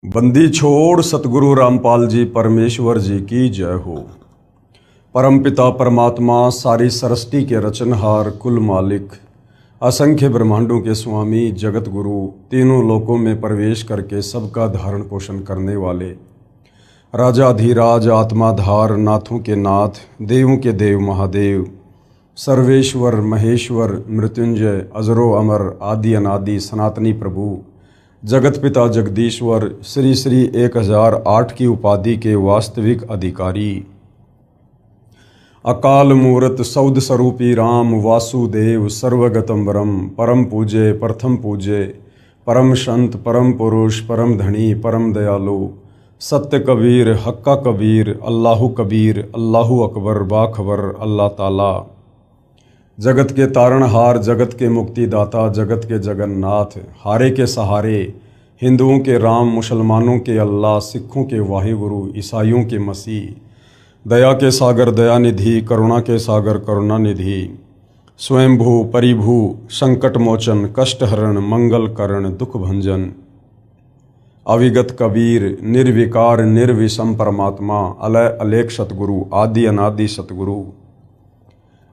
बंदी छोड़ सतगुरु रामपाल जी परमेश्वर जी की जय हो। परमपिता परमात्मा सारी सृष्टि के रचनहार कुल मालिक असंख्य ब्रह्मांडों के स्वामी जगत गुरु तीनों लोकों में प्रवेश करके सबका धारण पोषण करने वाले राजाधिराज आत्माधार नाथों के नाथ देवों के देव महादेव सर्वेश्वर महेश्वर मृत्युंजय अजरो अमर आदि अनादि सनातनी प्रभु जगत पिता जगदीश्वर श्री श्री 1008 की उपाधि के वास्तविक अधिकारी अकाल मूर्त सौद स्वरूपी राम वासुदेव सर्वगतम वरम परम पूजे प्रथम पूजे परम संत परम पुरुष परम धनी परम दयालु सत्य कबीर हक्का कबीर अल्लाहु कबीर अल्लाहु अकबर बाखबर अल्लाह ताला जगत के तारणहार जगत के मुक्तिदाता जगत के जगन्नाथ हारे के सहारे हिंदुओं के राम मुसलमानों के अल्लाह सिखों के वाहिगुरु ईसाइयों के मसीह दया के सागर दयानिधि करुणा के सागर करुणानिधि स्वयंभू परिभू संकट मोचन कष्टहरण मंगल करण दुख भंजन अविगत कबीर निर्विकार निर्विषम परमात्मा अलय अलेख सतगुरु आदि अनादि सतगुरु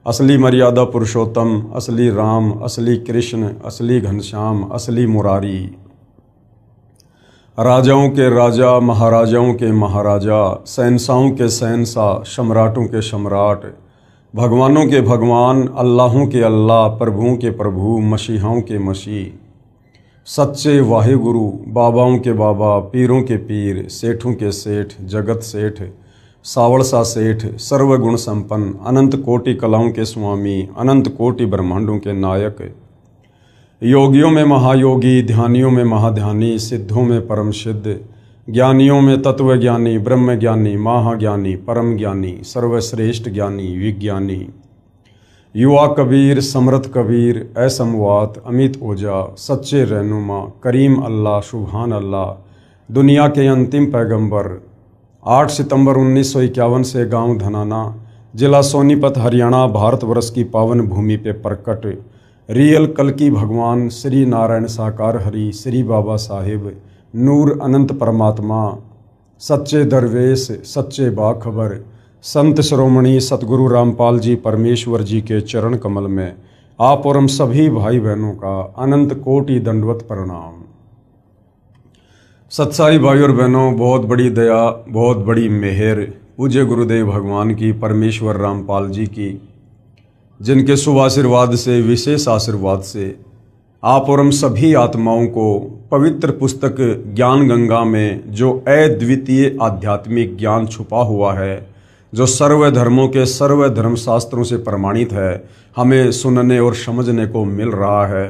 असली मर्यादा पुरुषोत्तम असली राम असली कृष्ण असली घनश्याम असली मुरारी राजाओं के राजा महाराजाओं के महाराजा शहंशाहों के शहंशाह सम्राटों के सम्राट भगवानों के भगवान अल्लाहों के अल्लाह प्रभुओं के प्रभु मसीहाओं के मसीह सच्चे वाहिगुरु बाबाओं के बाबा पीरों के पीर सेठों के सेठ जगत सेठ सावड़सा सेठ सर्वगुण संपन्न अनंत कोटि कलाओं के स्वामी अनंत कोटि ब्रह्मांडों के नायक योगियों में महायोगी ध्यानियों में महाध्यानी सिद्धों में परम सिद्ध ज्ञानियों में तत्वज्ञानी ब्रह्म ज्ञानी महाज्ञानी परम ज्ञानी सर्वश्रेष्ठ ज्ञानी विज्ञानी युवा कबीर समर्थ कबीर असमवात अमित ओजा सच्चे रहनुमा करीम अल्लाह सुभान अल्लाह दुनिया के अंतिम पैगंबर 8 सितंबर 1951 से गांव धनाना जिला सोनीपत हरियाणा भारतवर्ष की पावन भूमि पे प्रकट रियल कल्कि भगवान श्री नारायण साकार हरि श्री बाबा साहिब नूर अनंत परमात्मा सच्चे दरवेश सच्चे बाखबर संत श्रोमणी सतगुरु रामपाल जी परमेश्वर जी के चरण कमल में आप और हम सभी भाई बहनों का अनंत कोटि दंडवत प्रणाम। सत्साई भाई और बहनों, बहुत बड़ी दया बहुत बड़ी मेहर पूज्य गुरुदेव भगवान की परमेश्वर रामपाल जी की, जिनके शुभ आशीर्वाद से विशेष आशीर्वाद से आप और हम सभी आत्माओं को पवित्र पुस्तक ज्ञान गंगा में जो अद्वितीय आध्यात्मिक ज्ञान छुपा हुआ है, जो सर्व धर्मों के सर्व धर्मशास्त्रों से प्रमाणित है, हमें सुनने और समझने को मिल रहा है।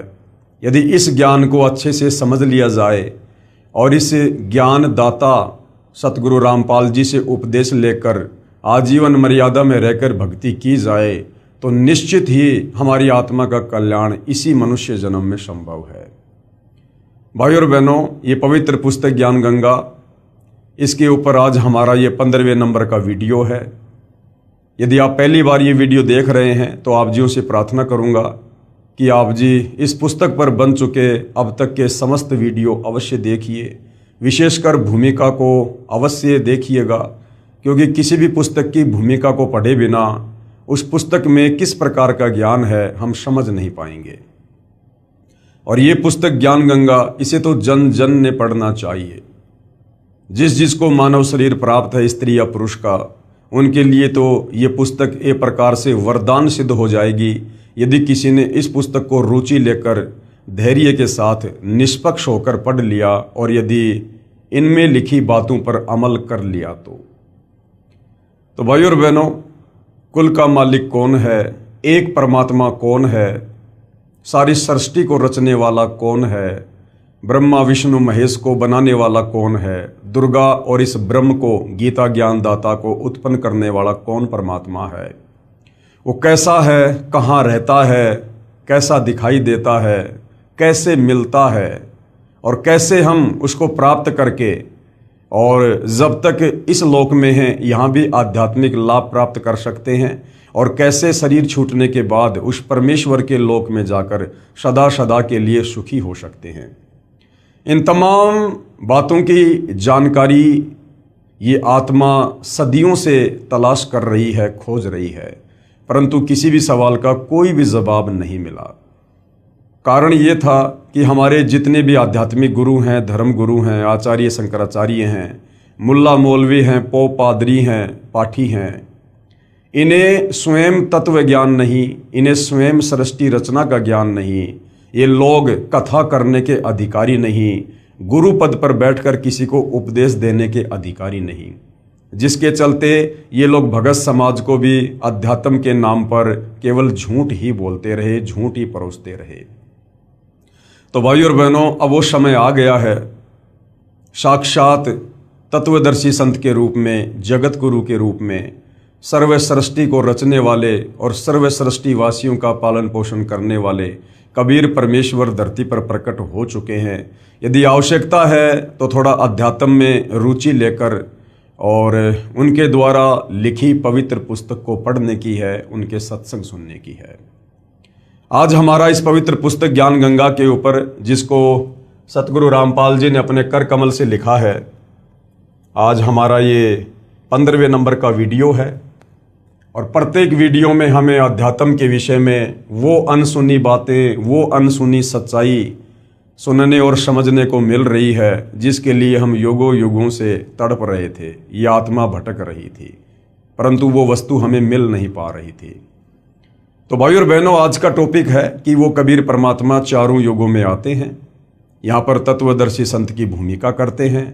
यदि इस ज्ञान को अच्छे से समझ लिया जाए और इस ज्ञान दाता सतगुरु रामपाल जी से उपदेश लेकर आजीवन मर्यादा में रहकर भक्ति की जाए तो निश्चित ही हमारी आत्मा का कल्याण इसी मनुष्य जन्म में संभव है। भाई और बहनों, ये पवित्र पुस्तक ज्ञान गंगा, इसके ऊपर आज हमारा ये 15वें नंबर का वीडियो है। यदि आप पहली बार ये वीडियो देख रहे हैं तो आप जियों से प्रार्थना करूंगा कि आप जी इस पुस्तक पर बन चुके अब तक के समस्त वीडियो अवश्य देखिए, विशेषकर भूमिका को अवश्य देखिएगा, क्योंकि किसी भी पुस्तक की भूमिका को पढ़े बिना उस पुस्तक में किस प्रकार का ज्ञान है हम समझ नहीं पाएंगे। और ये पुस्तक ज्ञान गंगा, इसे तो जन जन ने पढ़ना चाहिए। जिसको मानव शरीर प्राप्त है स्त्री या पुरुष का, उनके लिए तो ये पुस्तक एक प्रकार से वरदान सिद्ध हो जाएगी यदि किसी ने इस पुस्तक को रुचि लेकर धैर्य के साथ निष्पक्ष होकर पढ़ लिया और यदि इनमें लिखी बातों पर अमल कर लिया तो भाई और बहनों, कुल का मालिक कौन है, एक परमात्मा कौन है, सारी सृष्टि को रचने वाला कौन है, ब्रह्मा विष्णु महेश को बनाने वाला कौन है, दुर्गा और इस ब्रह्म को गीता ज्ञान दाता को उत्पन्न करने वाला कौन परमात्मा है, वो कैसा है, कहाँ रहता है, कैसा दिखाई देता है, कैसे मिलता है और कैसे हम उसको प्राप्त करके और जब तक इस लोक में हैं यहाँ भी आध्यात्मिक लाभ प्राप्त कर सकते हैं और कैसे शरीर छूटने के बाद उस परमेश्वर के लोक में जाकर सदा सदा के लिए सुखी हो सकते हैं। इन तमाम बातों की जानकारी ये आत्मा सदियों से तलाश कर रही है, खोज रही है, परंतु किसी भी सवाल का कोई भी जवाब नहीं मिला। कारण ये था कि हमारे जितने भी आध्यात्मिक गुरु हैं, धर्म गुरु हैं, आचार्य शंकराचार्य हैं, मुल्ला मौलवी हैं, पोप पादरी हैं, पाठी हैं, इन्हें स्वयं तत्व ज्ञान नहीं, इन्हें स्वयं सृष्टि रचना का ज्ञान नहीं, ये लोग कथा करने के अधिकारी नहीं, गुरु पद पर बैठकर किसी को उपदेश देने के अधिकारी नहीं, जिसके चलते ये लोग भगत समाज को भी अध्यात्म के नाम पर केवल झूठ ही बोलते रहे, झूठ ही परोसते रहे। तो भाइयों और बहनों, अब वो समय आ गया है, साक्षात तत्वदर्शी संत के रूप में, जगत गुरु के रूप में, सर्व सृष्टि को रचने वाले और सर्व सृष्टि वासियों का पालन पोषण करने वाले कबीर परमेश्वर धरती पर प्रकट हो चुके हैं। यदि आवश्यकता है तो थोड़ा अध्यात्म में रुचि लेकर और उनके द्वारा लिखी पवित्र पुस्तक को पढ़ने की है, उनके सत्संग सुनने की है। आज हमारा इस पवित्र पुस्तक ज्ञान गंगा के ऊपर, जिसको सतगुरु रामपाल जी ने अपने कर कमल से लिखा है, आज हमारा ये 15वें नंबर का वीडियो है। और प्रत्येक वीडियो में हमें अध्यात्म के विषय में वो अनसुनी बातें, वो अनसुनी सच्चाई सुनने और समझने को मिल रही है, जिसके लिए हम युगों युगों से तड़प रहे थे। ये आत्मा भटक रही थी, परंतु वो वस्तु हमें मिल नहीं पा रही थी। तो भाइयों और बहनों, आज का टॉपिक है कि वो कबीर परमात्मा चारों युगों में आते हैं, यहाँ पर तत्वदर्शी संत की भूमिका करते हैं।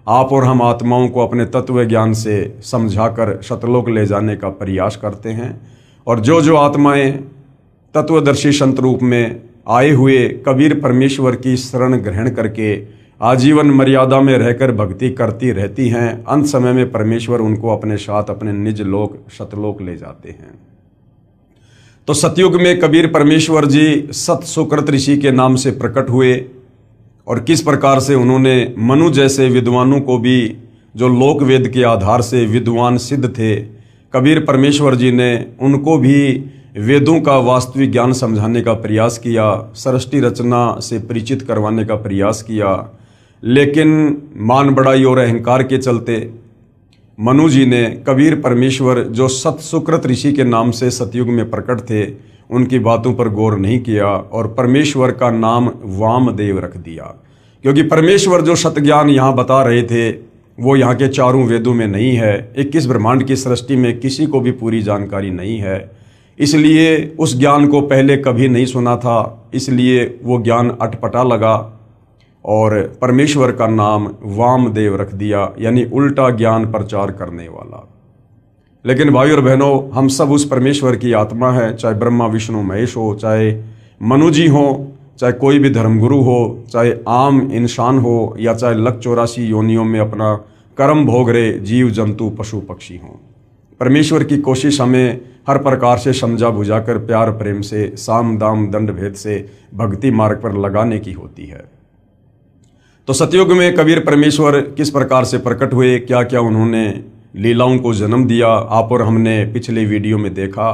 आप और हम आत्माओं को अपने तत्व ज्ञान से समझाकर सतलोक ले जाने का प्रयास करते हैं। और जो जो आत्माएं तत्वदर्शी संत रूप में आए हुए कबीर परमेश्वर की शरण ग्रहण करके आजीवन मर्यादा में रहकर भक्ति करती रहती हैं, अंत समय में परमेश्वर उनको अपने साथ अपने निज लोक सतलोक ले जाते हैं। तो सतयुग में कबीर परमेश्वर जी सत सुकृत ऋषि के नाम से प्रकट हुए और किस प्रकार से उन्होंने मनु जैसे विद्वानों को भी, जो लोक वेद के आधार से विद्वान सिद्ध थे, कबीर परमेश्वर जी ने उनको भी वेदों का वास्तविक ज्ञान समझाने का प्रयास किया, सृष्टि रचना से परिचित करवाने का प्रयास किया। लेकिन मान बढ़ाई और अहंकार के चलते मनु जी ने कबीर परमेश्वर, जो सत सुकृत ऋषि के नाम से सतयुग में प्रकट थे, उनकी बातों पर गौर नहीं किया और परमेश्वर का नाम वामदेव रख दिया। क्योंकि परमेश्वर जो सतज्ञान यहाँ बता रहे थे वो यहाँ के चारों वेदों में नहीं है, 21 ब्रह्मांड की सृष्टि में किसी को भी पूरी जानकारी नहीं है, इसलिए उस ज्ञान को पहले कभी नहीं सुना था, इसलिए वो ज्ञान अटपटा लगा और परमेश्वर का नाम वामदेव रख दिया, यानी उल्टा ज्ञान प्रचार करने वाला। लेकिन भाइयों और बहनों, हम सब उस परमेश्वर की आत्मा है, चाहे ब्रह्मा विष्णु महेश हो, चाहे मनु जी हो, चाहे कोई भी धर्मगुरु हो, चाहे आम इंसान हो, या चाहे 184 योनियों में अपना कर्म भोग रहे जीव जंतु पशु पक्षी हों। परमेश्वर की कोशिश हमें हर प्रकार से समझा बुझाकर प्यार प्रेम से, साम दाम दंड भेद से भक्ति मार्ग पर लगाने की होती है। तो सतयुग में कबीर परमेश्वर किस प्रकार से प्रकट हुए, क्या क्या उन्होंने लीलाओं को जन्म दिया, आप और हमने पिछले वीडियो में देखा।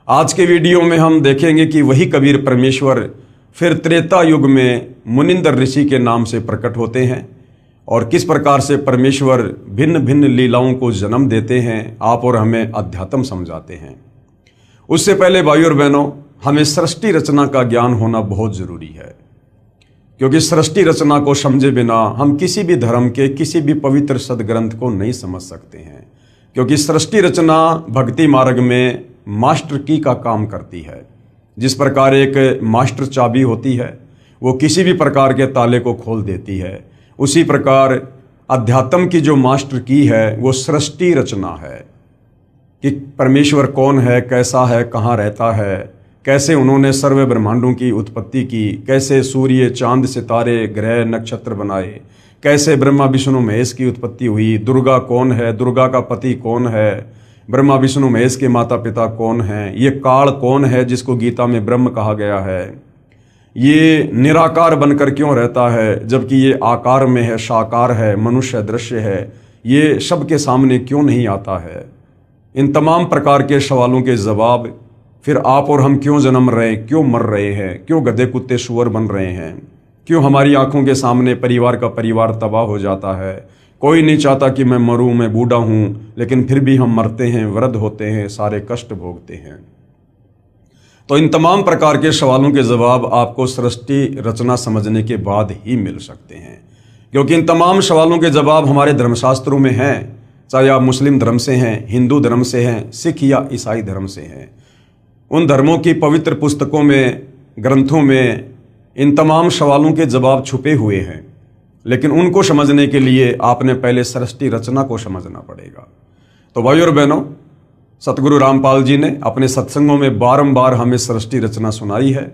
आज के वीडियो में हम देखेंगे कि वही कबीर परमेश्वर फिर त्रेता युग में मुनिंदर ऋषि के नाम से प्रकट होते हैं और किस प्रकार से परमेश्वर भिन्न भिन्न लीलाओं को जन्म देते हैं, आप और हमें अध्यात्म समझाते हैं। उससे पहले भाइयों और बहनों, हमें सृष्टि रचना का ज्ञान होना बहुत जरूरी है, क्योंकि सृष्टि रचना को समझे बिना हम किसी भी धर्म के किसी भी पवित्र सदग्रंथ को नहीं समझ सकते हैं। क्योंकि सृष्टि रचना भक्ति मार्ग में मास्टर की का काम करती है। जिस प्रकार एक मास्टर चाबी होती है, वो किसी भी प्रकार के ताले को खोल देती है, उसी प्रकार अध्यात्म की जो मास्टर की है वो सृष्टि रचना है कि परमेश्वर कौन है, कैसा है, कहाँ रहता है, कैसे उन्होंने सर्व ब्रह्मांडों की उत्पत्ति की, कैसे सूर्य चांद सितारे ग्रह नक्षत्र बनाए, कैसे ब्रह्मा विष्णु महेश की उत्पत्ति हुई, दुर्गा कौन है, दुर्गा का पति कौन है, ब्रह्मा विष्णु महेश के माता पिता कौन हैं, ये काल कौन है जिसको गीता में ब्रह्म कहा गया है, ये निराकार बनकर क्यों रहता है जबकि ये आकार में है, साकार है, मनुष्य दृश्य है, ये सबके सामने क्यों नहीं आता है। इन तमाम प्रकार के सवालों के जवाब, फिर आप और हम क्यों जन्म रहे हैं, क्यों मर रहे हैं, क्यों गधे कुत्ते सुअर बन रहे हैं, क्यों हमारी आंखों के सामने परिवार का परिवार तबाह हो जाता है। कोई नहीं चाहता कि मैं मरूं, मैं बूढ़ा हूं, लेकिन फिर भी हम मरते हैं, वृद्ध होते हैं, सारे कष्ट भोगते हैं। तो इन तमाम प्रकार के सवालों के जवाब आपको सृष्टि रचना समझने के बाद ही मिल सकते हैं, क्योंकि इन तमाम सवालों के जवाब हमारे धर्मशास्त्रों में हैं, चाहे आप मुस्लिम धर्म से हैं, हिंदू धर्म से हैं, सिख या ईसाई धर्म से हैं। उन धर्मों की पवित्र पुस्तकों में, ग्रंथों में इन तमाम सवालों के जवाब छुपे हुए हैं, लेकिन उनको समझने के लिए आपने पहले सृष्टि रचना को समझना पड़ेगा। तो भाइयों और बहनों, सतगुरु रामपाल जी ने अपने सत्संगों में बारंबार हमें सृष्टि रचना सुनाई है।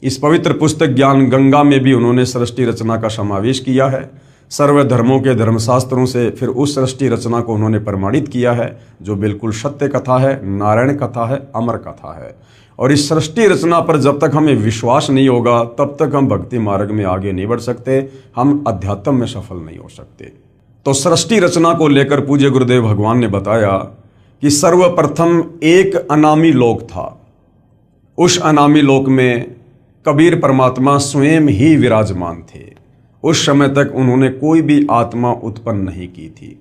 इस पवित्र पुस्तक ज्ञान गंगा में भी उन्होंने सृष्टि रचना का समावेश किया है। सर्व धर्मों के धर्मशास्त्रों से फिर उस सृष्टि रचना को उन्होंने प्रमाणित किया है, जो बिल्कुल सत्य कथा है, नारायण कथा है, अमर कथा है। और इस सृष्टि रचना पर जब तक हमें विश्वास नहीं होगा, तब तक हम भक्ति मार्ग में आगे नहीं बढ़ सकते, हम अध्यात्म में सफल नहीं हो सकते। तो सृष्टि रचना को लेकर पूज्य गुरुदेव भगवान ने बताया कि सर्वप्रथम एक अनामी लोक था। उस अनामी लोक में कबीर परमात्मा स्वयं ही विराजमान थे। उस समय तक उन्होंने कोई भी आत्मा उत्पन्न नहीं की थी।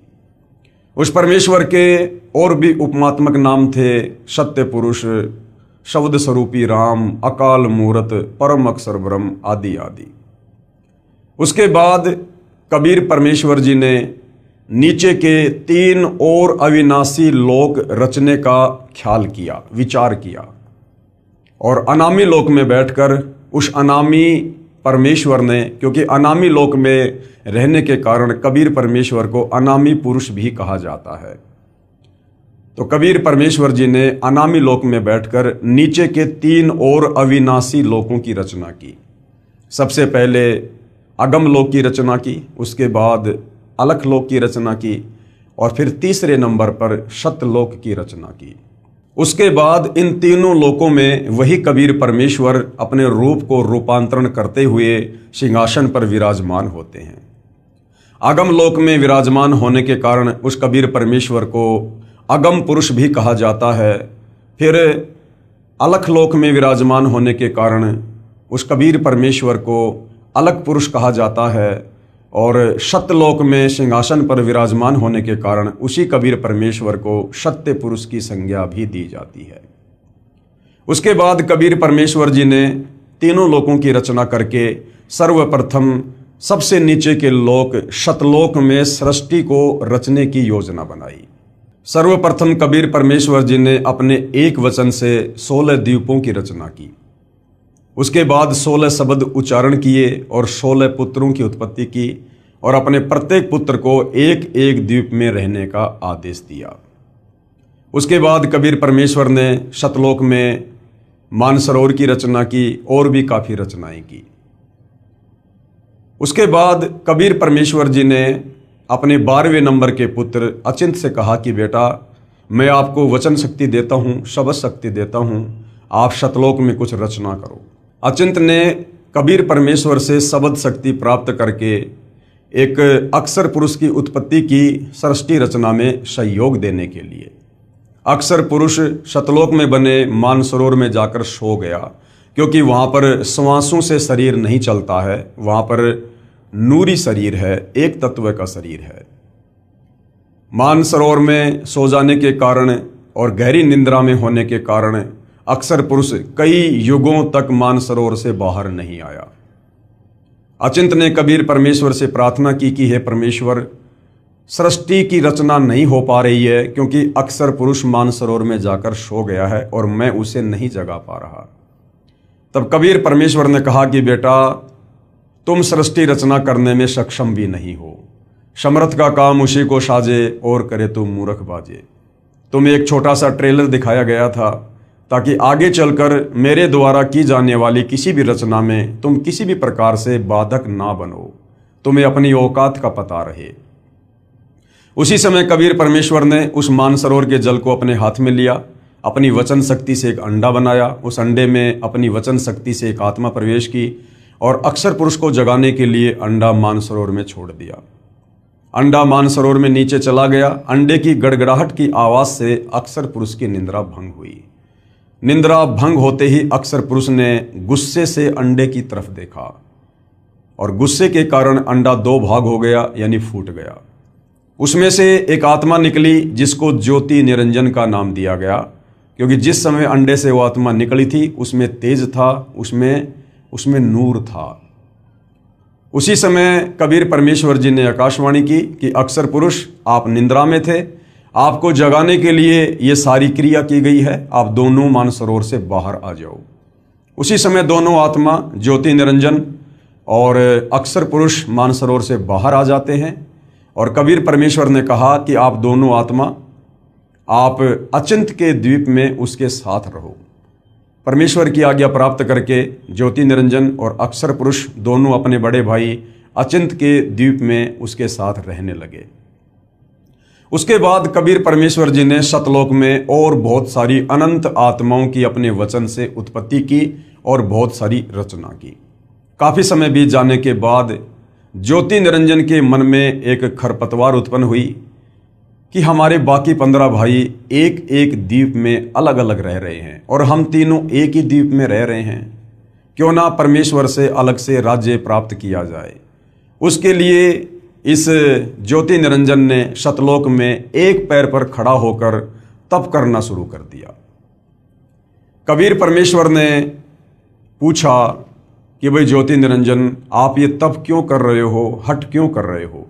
उस परमेश्वर के और भी उपमात्मक नाम थे, सत्य पुरुष, शब्द स्वरूपी राम, अकाल मूरत, परम अक्षर ब्रह्म आदि आदि। उसके बाद कबीर परमेश्वर जी ने नीचे के 3 और अविनाशी लोक रचने का ख्याल किया, विचार किया, और अनामी लोक में बैठकर उस अनामी परमेश्वर ने, क्योंकि अनामी लोक में रहने के कारण कबीर परमेश्वर को अनामी पुरुष भी कहा जाता है, तो कबीर परमेश्वर जी ने अनामी लोक में बैठकर नीचे के 3 और अविनाशी लोकों की रचना की। सबसे पहले अगम लोक की रचना की, उसके बाद अलख लोक की रचना की, और फिर तीसरे नंबर पर सतलोक की रचना की। उसके बाद इन तीनों लोकों में वही कबीर परमेश्वर अपने रूप को रूपांतरण करते हुए सिंहासन पर विराजमान होते हैं। अगम लोक में विराजमान होने के कारण उस कबीर परमेश्वर को अगम पुरुष भी कहा जाता है। फिर अलख लोक में विराजमान होने के कारण उस कबीर परमेश्वर को अलख पुरुष कहा जाता है, और सत्यलोक में सिंहासन पर विराजमान होने के कारण उसी कबीर परमेश्वर को सत्य पुरुष की संज्ञा भी दी जाती है। उसके बाद कबीर परमेश्वर जी ने तीनों लोकों की रचना करके सर्वप्रथम सबसे नीचे के लोक सतलोक में सृष्टि को रचने की योजना बनाई। सर्वप्रथम कबीर परमेश्वर जी ने अपने एक वचन से 16 द्वीपों की रचना की। उसके बाद 16 शब्द उच्चारण किए और 16 पुत्रों की उत्पत्ति की, और अपने प्रत्येक पुत्र को एक एक द्वीप में रहने का आदेश दिया। उसके बाद कबीर परमेश्वर ने सतलोक में मानसरोवर की रचना की और भी काफ़ी रचनाएं की। उसके बाद कबीर परमेश्वर जी ने अपने 12वें नंबर के पुत्र अचिंत से कहा कि बेटा, मैं आपको वचन शक्ति देता हूँ, शब्द शक्ति देता हूँ, आप सतलोक में कुछ रचना करो। अचिंत ने कबीर परमेश्वर से शब्द शक्ति प्राप्त करके एक अक्षर पुरुष की उत्पत्ति की सृष्टि रचना में सहयोग देने के लिए। अक्षर पुरुष सतलोक में बने मानसरोवर में जाकर सो गया, क्योंकि वहाँ पर श्वासों से शरीर नहीं चलता है, वहाँ पर नूरी शरीर है, एक तत्व का शरीर है। मानसरोवर में सो जाने के कारण और गहरी निंद्रा में होने के कारण अक्षर पुरुष कई युगों तक मानसरोवर से बाहर नहीं आया। अचिंत ने कबीर परमेश्वर से प्रार्थना की कि हे परमेश्वर, सृष्टि की रचना नहीं हो पा रही है, क्योंकि अक्षर पुरुष मानसरोवर में जाकर सो गया है और मैं उसे नहीं जगा पा रहा। तब कबीर परमेश्वर ने कहा कि बेटा, तुम सृष्टि रचना करने में सक्षम भी नहीं हो, समर्थ का काम उसी को साजे और करे तो मूर्ख बाजे। तुम्हें एक छोटा सा ट्रेलर दिखाया गया था ताकि आगे चलकर मेरे द्वारा की जाने वाली किसी भी रचना में तुम किसी भी प्रकार से बाधक ना बनो, तुम्हें अपनी औकात का पता रहे। उसी समय कबीर परमेश्वर ने उस मानसरोवर के जल को अपने हाथ में लिया, अपनी वचन शक्ति से एक अंडा बनाया, उस अंडे में अपनी वचन शक्ति से एक आत्मा प्रवेश की और अक्षर पुरुष को जगाने के लिए अंडा मानसरोवर में छोड़ दिया। अंडा मानसरोवर में नीचे चला गया। अंडे की गड़गड़ाहट की आवाज से अक्षर पुरुष की निंद्रा भंग हुई। निंद्रा भंग होते ही अक्षर पुरुष ने गुस्से से अंडे की तरफ देखा और गुस्से के कारण अंडा दो भाग हो गया, यानी फूट गया। उसमें से एक आत्मा निकली जिसको ज्योति निरंजन का नाम दिया गया, क्योंकि जिस समय अंडे से वो आत्मा निकली थी उसमें तेज था, उसमें नूर था। उसी समय कबीर परमेश्वर जी ने आकाशवाणी की कि अक्सर पुरुष, आप निंद्रा में थे, आपको जगाने के लिए ये सारी क्रिया की गई है, आप दोनों मानसरोवर से बाहर आ जाओ। उसी समय दोनों आत्मा ज्योति निरंजन और अक्सर पुरुष मानसरोवर से बाहर आ जाते हैं और कबीर परमेश्वर ने कहा कि आप दोनों आत्मा, आप अचिंत के द्वीप में उसके साथ रहो। परमेश्वर की आज्ञा प्राप्त करके ज्योति निरंजन और अक्सर पुरुष दोनों अपने बड़े भाई अचिंत के द्वीप में उसके साथ रहने लगे। उसके बाद कबीर परमेश्वर जी ने सतलोक में और बहुत सारी अनंत आत्माओं की अपने वचन से उत्पत्ति की और बहुत सारी रचना की। काफ़ी समय बीत जाने के बाद ज्योति निरंजन के मन में एक खरपतवार उत्पन्न हुई कि हमारे बाकी 15 भाई एक एक द्वीप में अलग अलग रह रहे हैं और हम तीनों एक ही द्वीप में रह रहे हैं, क्यों ना परमेश्वर से अलग से राज्य प्राप्त किया जाए। उसके लिए इस ज्योति निरंजन ने सतलोक में एक पैर पर खड़ा होकर तप करना शुरू कर दिया। कबीर परमेश्वर ने पूछा कि भाई ज्योति निरंजन, आप ये तप क्यों कर रहे हो, हठ क्यों कर रहे हो?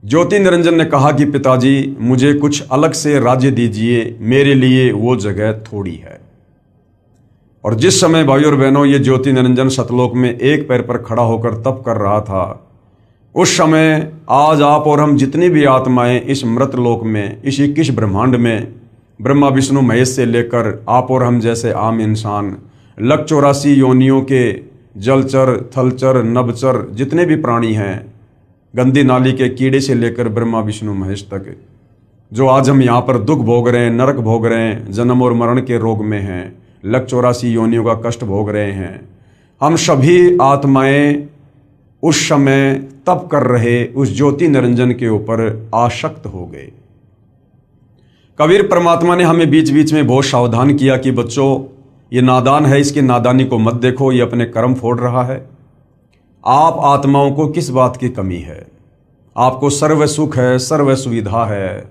ज्योति निरंजन ने कहा कि पिताजी, मुझे कुछ अलग से राज्य दीजिए, मेरे लिए वो जगह थोड़ी है। और जिस समय भाइयों और बहनों ये ज्योति निरंजन सतलोक में एक पैर पर खड़ा होकर तप कर रहा था, उस समय आज आप और हम जितनी भी आत्माएं इस मृत लोक में, इस 21 ब्रह्मांड में, ब्रह्मा विष्णु महेश से लेकर आप और हम जैसे आम इंसान, 184 योनियों के जलचर, थलचर, नभचर जितने भी प्राणी हैं, गंदी नाली के कीड़े से लेकर ब्रह्मा विष्णु महेश तक, जो आज हम यहाँ पर दुख भोग रहे हैं, नरक भोग रहे हैं, जन्म और मरण के रोग में हैं, 184 योनियों का कष्ट भोग रहे हैं, हम सभी आत्माएं उस समय तप कर रहे उस ज्योति निरंजन के ऊपर आसक्त हो गए। कबीर परमात्मा ने हमें बीच बीच में बहुत सावधान किया कि बच्चों, ये नादान है, इसकी नादानी को मत देखो, ये अपने कर्म फोड़ रहा है। आप आत्माओं को किस बात की कमी है? आपको सर्व सुख है, सर्व सुविधा है,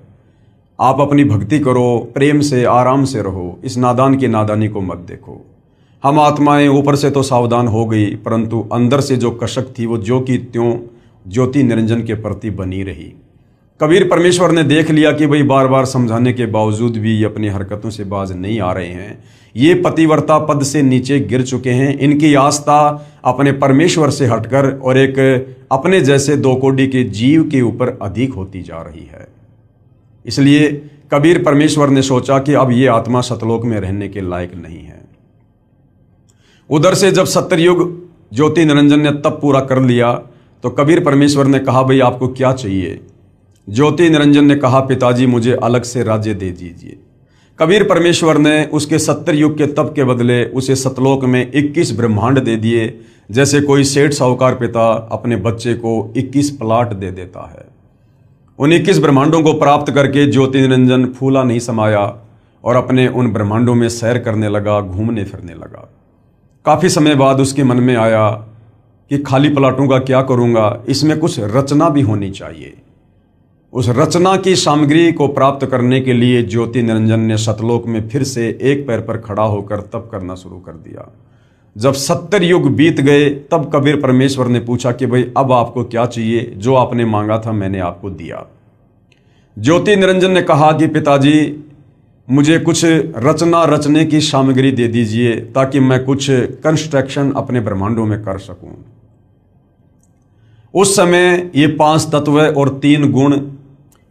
आप अपनी भक्ति करो, प्रेम से आराम से रहो, इस नादान की नादानी को मत देखो। हम आत्माएं ऊपर से तो सावधान हो गई, परंतु अंदर से जो कशक थी वो ज्यों की त्यों ज्योति निरंजन के प्रति बनी रही। कबीर परमेश्वर ने देख लिया कि भाई बार बार समझाने के बावजूद भी ये अपनी हरकतों से बाज नहीं आ रहे हैं, ये पतिव्रता पद से नीचे गिर चुके हैं, इनकी आस्था अपने परमेश्वर से हटकर और एक अपने जैसे दो कोड़ी के जीव के ऊपर अधिक होती जा रही है। इसलिए कबीर परमेश्वर ने सोचा कि अब ये आत्मा सतलोक में रहने के लायक नहीं है। उधर से जब सत्ययुग ज्योति निरंजन ने तप पूरा कर लिया तो कबीर परमेश्वर ने कहा, भाई आपको क्या चाहिए? ज्योति निरंजन ने कहा, पिताजी मुझे अलग से राज्य दे दीजिए। कबीर परमेश्वर ने उसके 70 युग के तप के बदले उसे सतलोक में 21 ब्रह्मांड दे दिए, जैसे कोई सेठ साहूकार पिता अपने बच्चे को 21 प्लाट दे देता है। उन 21 ब्रह्मांडों को प्राप्त करके ज्योति निरंजन फूला नहीं समाया और अपने उन ब्रह्मांडों में सैर करने लगा, घूमने फिरने लगा। काफ़ी समय बाद उसके मन में आया कि खाली प्लाटों का क्या करूँगा, इसमें कुछ रचना भी होनी चाहिए। उस रचना की सामग्री को प्राप्त करने के लिए ज्योति निरंजन ने सतलोक में फिर से एक पैर पर खड़ा होकर तप करना शुरू कर दिया। जब 70 युग बीत गए तब कबीर परमेश्वर ने पूछा कि भाई अब आपको क्या चाहिए? जो आपने मांगा था मैंने आपको दिया। ज्योति निरंजन ने कहा कि पिताजी मुझे कुछ रचना रचने की सामग्री दे दीजिए ताकि मैं कुछ कंस्ट्रक्शन अपने ब्रह्मांडों में कर सकूं। उस समय ये 5 तत्व और 3 गुण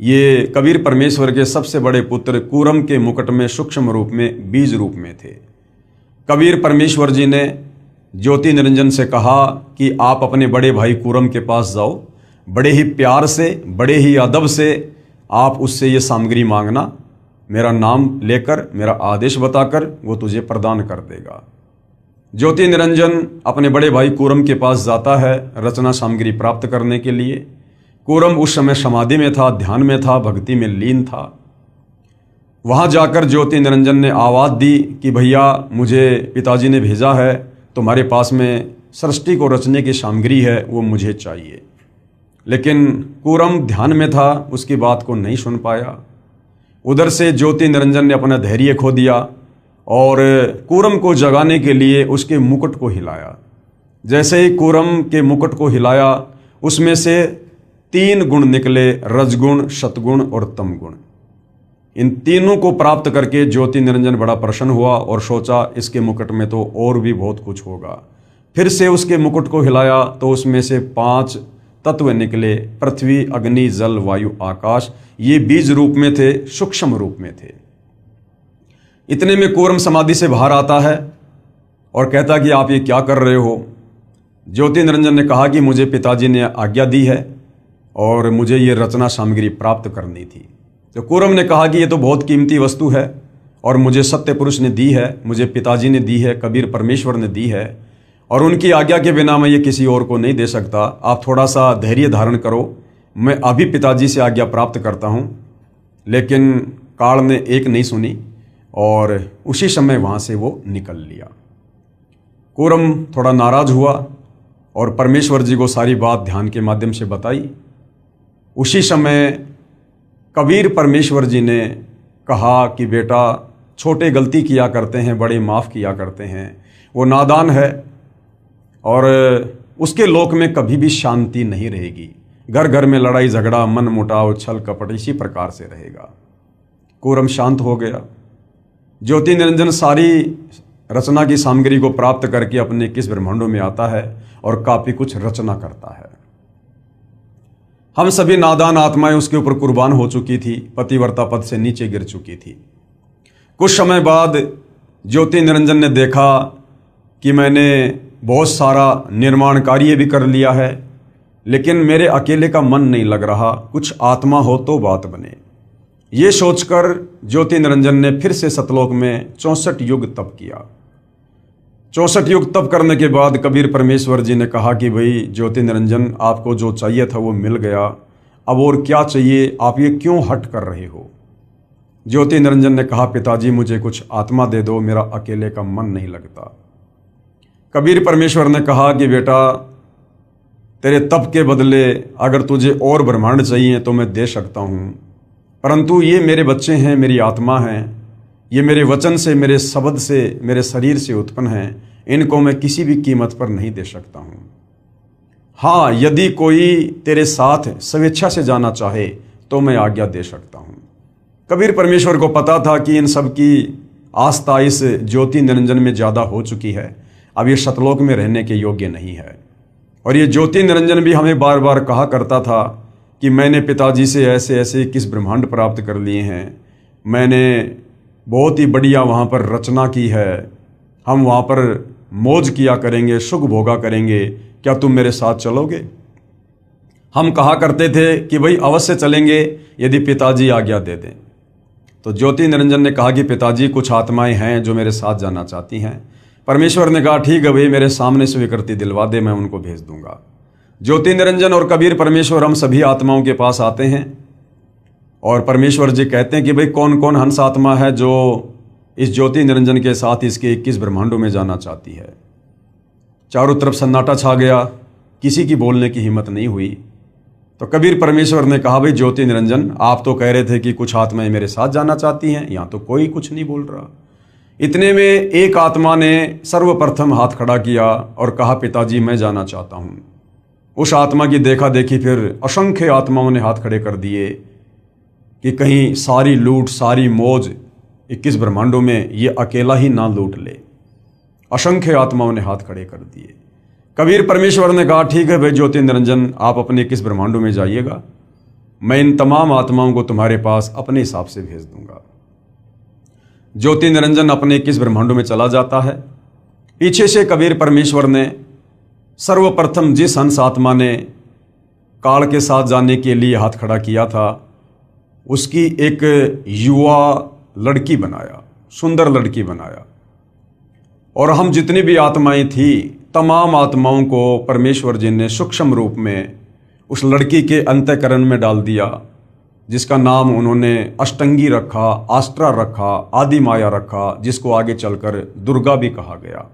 ये कबीर परमेश्वर के सबसे बड़े पुत्र कूरम के मुकुट में सूक्ष्म रूप में बीज रूप में थे। कबीर परमेश्वर जी ने ज्योति निरंजन से कहा कि आप अपने बड़े भाई कूरम के पास जाओ, बड़े ही प्यार से, बड़े ही अदब से आप उससे ये सामग्री मांगना, मेरा नाम लेकर, मेरा आदेश बताकर वो तुझे प्रदान कर देगा। ज्योति निरंजन अपने बड़े भाई कूरम के पास जाता है रचना सामग्री प्राप्त करने के लिए। कूरम उस समय समाधि में था, ध्यान में था, भक्ति में लीन था। वहाँ जाकर ज्योति निरंजन ने आवाज़ दी कि भैया मुझे पिताजी ने भेजा है तुम्हारे पास में सृष्टि को रचने की सामग्री है वो मुझे चाहिए। लेकिन कूरम ध्यान में था, उसकी बात को नहीं सुन पाया। उधर से ज्योति निरंजन ने अपना धैर्य खो दिया और कूरम को जगाने के लिए उसके मुकुट को हिलाया। जैसे ही कूरम के मुकुट को हिलाया, उसमें से 3 गुण निकले, रजगुण, सतगुण और तमगुण। इन तीनों को प्राप्त करके ज्योति निरंजन बड़ा प्रसन्न हुआ और सोचा इसके मुकुट में तो और भी बहुत कुछ होगा। फिर से उसके मुकुट को हिलाया तो उसमें से 5 तत्व निकले, पृथ्वी, अग्नि, जल, वायु, आकाश। ये बीज रूप में थे, सूक्ष्म रूप में थे। इतने में कूरम समाधि से बाहर आता है और कहता कि आप ये क्या कर रहे हो। ज्योति निरंजन ने कहा कि मुझे पिताजी ने आज्ञा दी है और मुझे ये रचना सामग्री प्राप्त करनी थी। तो कूरम ने कहा कि ये तो बहुत कीमती वस्तु है और मुझे सत्य पुरुष ने दी है, मुझे पिताजी ने दी है, कबीर परमेश्वर ने दी है और उनकी आज्ञा के बिना मैं ये किसी और को नहीं दे सकता। आप थोड़ा सा धैर्य धारण करो, मैं अभी पिताजी से आज्ञा प्राप्त करता हूँ। लेकिन काल ने एक नहीं सुनी और उसी समय वहाँ से वो निकल लिया। कूरम थोड़ा नाराज हुआ और परमेश्वर जी को सारी बात ध्यान के माध्यम से बताई। उसी समय कबीर परमेश्वर जी ने कहा कि बेटा, छोटे गलती किया करते हैं, बड़े माफ़ किया करते हैं। वो नादान है और उसके लोक में कभी भी शांति नहीं रहेगी। घर घर में लड़ाई झगड़ा, मन मुटाव, छल कपट इसी प्रकार से रहेगा। कूरम शांत हो गया। ज्योति निरंजन सारी रचना की सामग्री को प्राप्त करके अपने 21 ब्रह्मांडों में आता है और काफ़ी कुछ रचना करता है। हम सभी नादान आत्माएं उसके ऊपर कुर्बान हो चुकी थी, पतिव्रता पद से नीचे गिर चुकी थी। कुछ समय बाद ज्योति निरंजन ने देखा कि मैंने बहुत सारा निर्माण कार्य भी कर लिया है, लेकिन मेरे अकेले का मन नहीं लग रहा, कुछ आत्मा हो तो बात बने। ये सोचकर ज्योति निरंजन ने फिर से सतलोक में 64 युग तप किया। 64 युग तप करने के बाद कबीर परमेश्वर जी ने कहा कि भाई ज्योति निरंजन, आपको जो चाहिए था वो मिल गया, अब और क्या चाहिए, आप ये क्यों हट कर रहे हो। ज्योति निरंजन ने कहा, पिताजी मुझे कुछ आत्मा दे दो, मेरा अकेले का मन नहीं लगता। कबीर परमेश्वर ने कहा कि बेटा, तेरे तप के बदले अगर तुझे और ब्रह्मांड चाहिए तो मैं दे सकता हूँ, परंतु ये मेरे बच्चे हैं, मेरी आत्मा हैं, ये मेरे वचन से, मेरे शब्द से, मेरे शरीर से उत्पन्न हैं, इनको मैं किसी भी कीमत पर नहीं दे सकता हूँ। हाँ, यदि कोई तेरे साथ स्वेच्छा से जाना चाहे तो मैं आज्ञा दे सकता हूँ। कबीर परमेश्वर को पता था कि इन सब की आस्था इस ज्योति निरंजन में ज़्यादा हो चुकी है, अब ये सतलोक में रहने के योग्य नहीं है। और ये ज्योति निरंजन भी हमें बार बार कहा करता था कि मैंने पिताजी से ऐसे ऐसे 21 ब्रह्मांड प्राप्त कर लिए हैं, मैंने बहुत ही बढ़िया वहाँ पर रचना की है, हम वहाँ पर मौज किया करेंगे, सुख भोगा करेंगे, क्या तुम मेरे साथ चलोगे। हम कहा करते थे कि भाई अवश्य चलेंगे यदि पिताजी आज्ञा दे दें। तो ज्योति निरंजन ने कहा कि पिताजी, कुछ आत्माएं हैं जो मेरे साथ जाना चाहती हैं। परमेश्वर ने कहा ठीक है भाई, मेरे सामने स्वीकृति दिलवा दे, मैं उनको भेज दूंगा। ज्योति निरंजन और कबीर परमेश्वर हम सभी आत्माओं के पास आते हैं और परमेश्वर जी कहते हैं कि भाई कौन कौन हंस आत्मा है जो इस ज्योति निरंजन के साथ इसके 21 ब्रह्मांडों में जाना चाहती है। चारों तरफ सन्नाटा छा गया, किसी की बोलने की हिम्मत नहीं हुई। तो कबीर परमेश्वर ने कहा, भाई ज्योति निरंजन, आप तो कह रहे थे कि कुछ आत्माएं मेरे साथ जाना चाहती हैं, यहाँ तो कोई कुछ नहीं बोल रहा। इतने में एक आत्मा ने सर्वप्रथम हाथ खड़ा किया और कहा, पिताजी मैं जाना चाहता हूँ। उस आत्मा की देखा देखी फिर असंख्य आत्माओं ने हाथ खड़े कर दिए कि कहीं सारी लूट, सारी मौज 21 ब्रह्मांडों में ये अकेला ही ना लूट ले। असंख्य आत्माओं ने हाथ खड़े कर दिए। कबीर परमेश्वर ने कहा, ठीक है भाई ज्योति निरंजन, आप अपने 21 ब्रह्मांडों में जाइएगा, मैं इन तमाम आत्माओं को तुम्हारे पास अपने हिसाब से भेज दूंगा। ज्योति निरंजन अपने 21 ब्रह्मांडों में चला जाता है। पीछे से कबीर परमेश्वर ने सर्वप्रथम जिस हंस आत्मा ने काल के साथ जाने के लिए हाथ खड़ा किया था, उसकी एक युवा लड़की बनाया, सुंदर लड़की बनाया। और हम जितनी भी आत्माएं थी, तमाम आत्माओं को परमेश्वर जी ने सूक्ष्म रूप में उस लड़की के अंतःकरण में डाल दिया, जिसका नाम उन्होंने अष्टंगी रखा, आस्ट्रा रखा, आदि माया रखा, जिसको आगे चलकर दुर्गा भी कहा गया।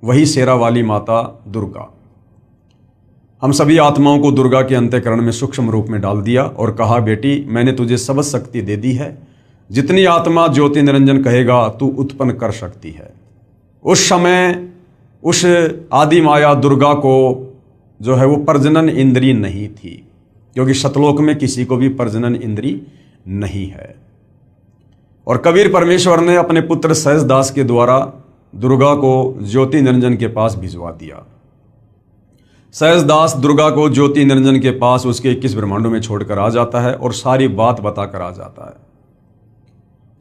वही शेरा वाली माता दुर्गा। हम सभी आत्माओं को दुर्गा के अंतःकरण में सूक्ष्म रूप में डाल दिया और कहा, बेटी मैंने तुझे सब शक्ति दे दी है, जितनी आत्मा ज्योति निरंजन कहेगा तू उत्पन्न कर सकती है। उस समय उस आदि माया दुर्गा को जो है वो प्रजनन इंद्री नहीं थी, क्योंकि सतलोक में किसी को भी प्रजनन इंद्री नहीं है। और कबीर परमेश्वर ने अपने पुत्र सहजदास के द्वारा दुर्गा को ज्योति निरंजन के पास भिजवा दिया। सहजदास दुर्गा को ज्योति निरंजन के पास उसके 21 ब्रह्मांडों में छोड़कर आ जाता है और सारी बात बताकर आ जाता है।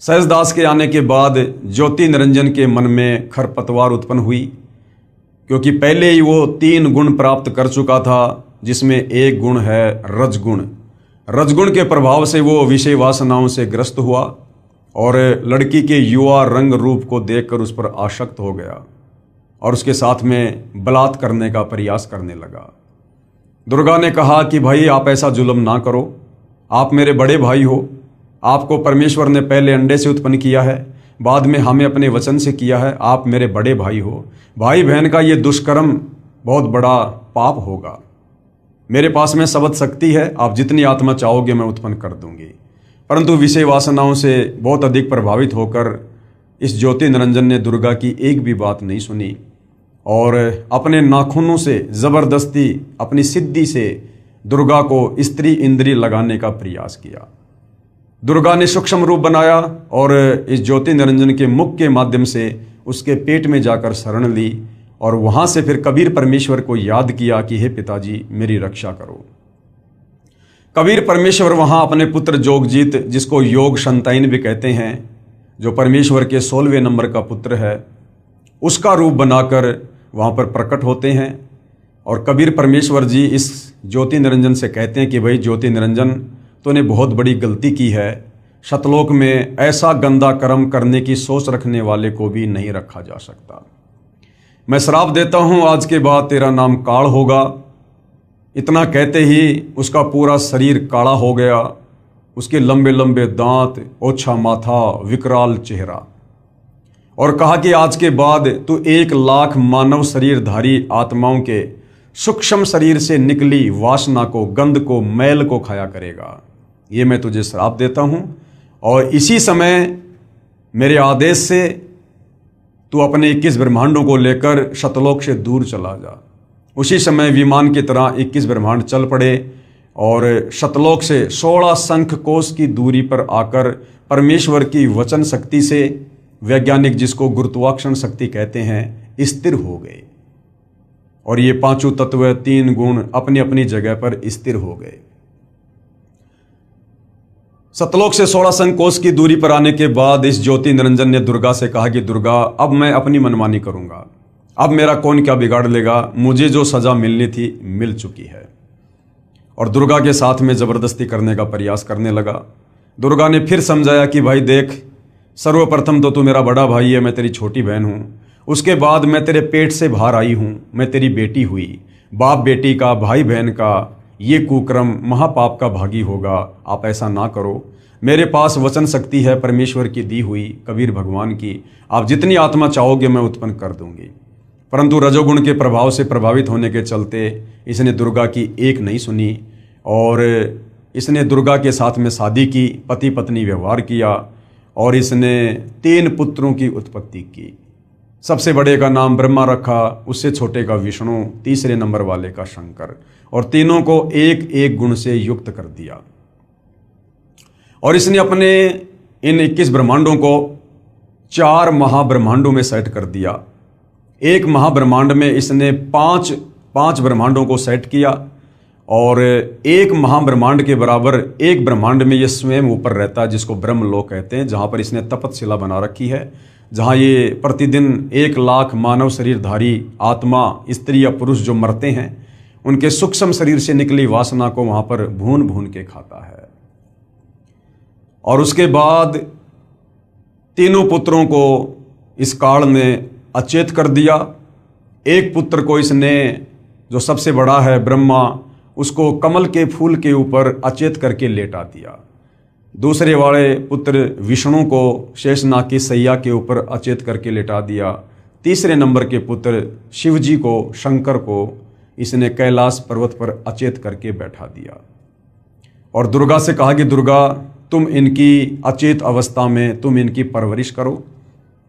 सहजदास के आने के बाद ज्योति निरंजन के मन में खरपतवार उत्पन्न हुई, क्योंकि पहले ही वो 3 गुण प्राप्त कर चुका था, जिसमें एक गुण है रजगुण। रजगुण के प्रभाव से वो विषय वासनाओं से ग्रस्त हुआ और लड़की के युवा रंग रूप को देखकर उस पर आसक्त हो गया और उसके साथ में बलात्कार करने का प्रयास करने लगा। दुर्गा ने कहा कि भाई आप ऐसा जुल्म ना करो, आप मेरे बड़े भाई हो, आपको परमेश्वर ने पहले अंडे से उत्पन्न किया है, बाद में हमें अपने वचन से किया है, आप मेरे बड़े भाई हो, भाई बहन का ये दुष्कर्म बहुत बड़ा पाप होगा। मेरे पास में सबद शक्ति है, आप जितनी आत्मा चाहोगे मैं उत्पन्न कर दूंगी। परंतु विषय वासनाओं से बहुत अधिक प्रभावित होकर इस ज्योति निरंजन ने दुर्गा की एक भी बात नहीं सुनी और अपने नाखूनों से जबरदस्ती अपनी सिद्धि से दुर्गा को स्त्री इंद्री लगाने का प्रयास किया। दुर्गा ने सूक्ष्म रूप बनाया और इस ज्योति निरंजन के मुख के माध्यम से उसके पेट में जाकर शरण ली और वहां से फिर कबीर परमेश्वर को याद किया कि हे पिताजी मेरी रक्षा करो। कबीर परमेश्वर वहां अपने पुत्र जोगजीत, जिसको योग संताइन भी कहते हैं, जो परमेश्वर के 16वें नंबर का पुत्र है, उसका रूप बनाकर वहां पर प्रकट होते हैं। और कबीर परमेश्वर जी इस ज्योति निरंजन से कहते हैं कि भाई ज्योति निरंजन तूने बहुत बड़ी गलती की है, सतलोक में ऐसा गंदा कर्म करने की सोच रखने वाले को भी नहीं रखा जा सकता। मैं श्राप देता हूं आज के बाद तेरा नाम काल होगा। इतना कहते ही उसका पूरा शरीर काला हो गया, उसके लंबे लंबे दांत, ओछा माथा, विकराल चेहरा, और कहा कि आज के बाद तू 1,00,000 मानव शरीरधारी आत्माओं के सूक्ष्म शरीर से निकली वासना को, गंध को, मैल को खाया करेगा। ये मैं तुझे श्राप देता हूं और इसी समय मेरे आदेश से तू अपने 21 ब्रह्मांडों को लेकर सतलोक से दूर चला जा। उसी समय विमान की तरह 21 ब्रह्मांड चल पड़े और सतलोक से 16 शंख कोश की दूरी पर आकर परमेश्वर की वचन शक्ति से, वैज्ञानिक जिसको गुरुत्वाकर्षण शक्ति कहते हैं, स्थिर हो गए और ये 5 तत्व, 3 गुण अपनी अपनी जगह पर स्थिर हो गए। सतलोक से 16 शंख कोश की दूरी पर आने के बाद इस ज्योति निरंजन ने दुर्गा से कहा कि दुर्गा अब मैं अपनी मनमानी करूंगा, अब मेरा कौन क्या बिगाड़ लेगा, मुझे जो सजा मिलनी थी मिल चुकी है। और दुर्गा के साथ में जबरदस्ती करने का प्रयास करने लगा। दुर्गा ने फिर समझाया कि भाई देख, सर्वप्रथम तो तू मेरा बड़ा भाई है, मैं तेरी छोटी बहन हूं, उसके बाद मैं तेरे पेट से बाहर आई हूं, मैं तेरी बेटी हुई, बाप बेटी का, भाई बहन का ये कुक्रम महापाप का भागी होगा, आप ऐसा ना करो। मेरे पास वचन शक्ति है परमेश्वर की दी हुई, कबीर भगवान की, आप जितनी आत्मा चाहोगे मैं उत्पन्न कर दूंगी। परंतु रजोगुण के प्रभाव से प्रभावित होने के चलते इसने दुर्गा की एक नहीं सुनी और इसने दुर्गा के साथ में शादी की, पति पत्नी व्यवहार किया और इसने 3 पुत्रों की उत्पत्ति की। सबसे बड़े का नाम ब्रह्मा रखा, उससे छोटे का विष्णु, तीसरे नंबर वाले का शंकर, और तीनों को एक एक गुण से युक्त कर दिया। और इसने अपने इन 21 ब्रह्मांडों को 4 महाब्रह्मांडों में सेट कर दिया। एक महाब्रह्मांड में इसने 5 ब्रह्मांडों को सेट किया और एक महाब्रह्मांड के बराबर एक ब्रह्मांड में ये स्वयं ऊपर रहता है, जिसको ब्रह्मलोक कहते हैं, जहाँ पर इसने तपतशिला बना रखी है, जहाँ ये प्रतिदिन 1,00,000 मानव शरीरधारी आत्मा, स्त्री या पुरुष जो मरते हैं, उनके सूक्ष्म शरीर से निकली वासना को वहाँ पर भून भून के खाता है। और उसके बाद तीनों पुत्रों को इस काल ने अचेत कर दिया। एक पुत्र को इसने, जो सबसे बड़ा है ब्रह्मा, उसको कमल के फूल के ऊपर अचेत करके लेटा दिया। दूसरे वाले पुत्र विष्णु को शेषनाग की सैया के ऊपर अचेत करके लेटा दिया। तीसरे नंबर के पुत्र शिवजी को, शंकर को इसने कैलाश पर्वत पर अचेत करके बैठा दिया और दुर्गा से कहा कि दुर्गा, तुम इनकी अचेत अवस्था में तुम इनकी परवरिश करो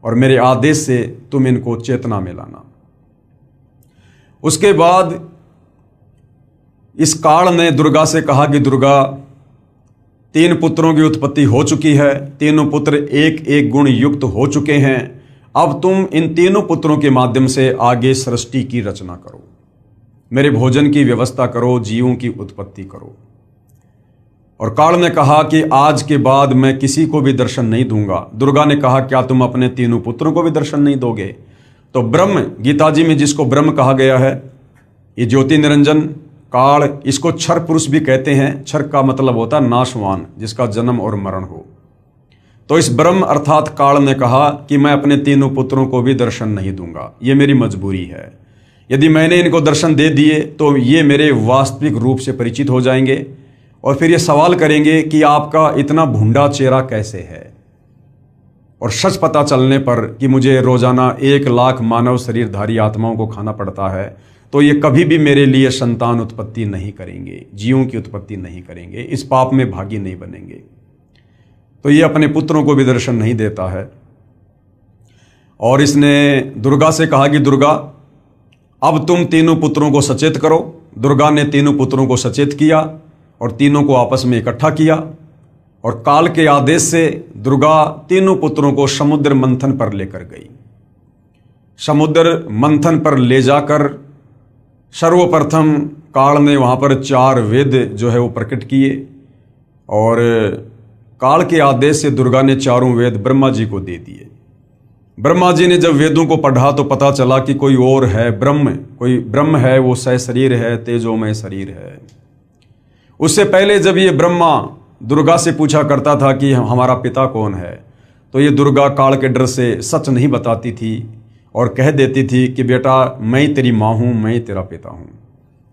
और मेरे आदेश से तुम इनको चेतना में लाना। उसके बाद इस काल ने दुर्गा से कहा कि दुर्गा, 3 पुत्रों की उत्पत्ति हो चुकी है, तीनों पुत्र एक एक गुण युक्त हो चुके हैं। अब तुम इन तीनों पुत्रों के माध्यम से आगे सृष्टि की रचना करो, मेरे भोजन की व्यवस्था करो, जीवों की उत्पत्ति करो। और काल ने कहा कि आज के बाद मैं किसी को भी दर्शन नहीं दूंगा। दुर्गा ने कहा, क्या तुम अपने तीनों पुत्रों को भी दर्शन नहीं दोगे? तो ब्रह्म, गीता जी में जिसको ब्रह्म कहा गया है, ये ज्योति निरंजन काल, इसको क्षर पुरुष भी कहते हैं। क्षर का मतलब होता है नाशवान, जिसका जन्म और मरण हो। तो इस ब्रह्म अर्थात काल ने कहा कि मैं अपने तीनों पुत्रों को भी दर्शन नहीं दूंगा, ये मेरी मजबूरी है। यदि मैंने इनको दर्शन दे दिए तो ये मेरे वास्तविक रूप से परिचित हो जाएंगे और फिर ये सवाल करेंगे कि आपका इतना भूंडा चेहरा कैसे है। और सच पता चलने पर कि मुझे रोजाना 1 लाख मानव शरीरधारी आत्माओं को खाना पड़ता है, तो ये कभी भी मेरे लिए संतान उत्पत्ति नहीं करेंगे, जीवों की उत्पत्ति नहीं करेंगे, इस पाप में भागी नहीं बनेंगे। तो ये अपने पुत्रों को भी दर्शन नहीं देता है। और इसने दुर्गा से कहा कि दुर्गा, अब तुम तीनों पुत्रों को सचेत करो। दुर्गा ने तीनों पुत्रों को सचेत किया और तीनों को आपस में इकट्ठा किया और काल के आदेश से दुर्गा तीनों पुत्रों को समुद्र मंथन पर लेकर गई। समुद्र मंथन पर ले जाकर सर्वप्रथम काल ने वहाँ पर 4 वेद जो है वो प्रकट किए और काल के आदेश से दुर्गा ने 4 वेद ब्रह्मा जी को दे दिए। ब्रह्मा जी ने जब वेदों को पढ़ा तो पता चला कि कोई और है ब्रह्म, कोई ब्रह्म है, वो सहशरीर है, तेजोमय शरीर है। उससे पहले जब ये ब्रह्मा दुर्गा से पूछा करता था कि हमारा पिता कौन है, तो ये दुर्गा काल के डर से सच नहीं बताती थी और कह देती थी कि बेटा मैं तेरी माँ हूँ, मैं तेरा पिता हूँ।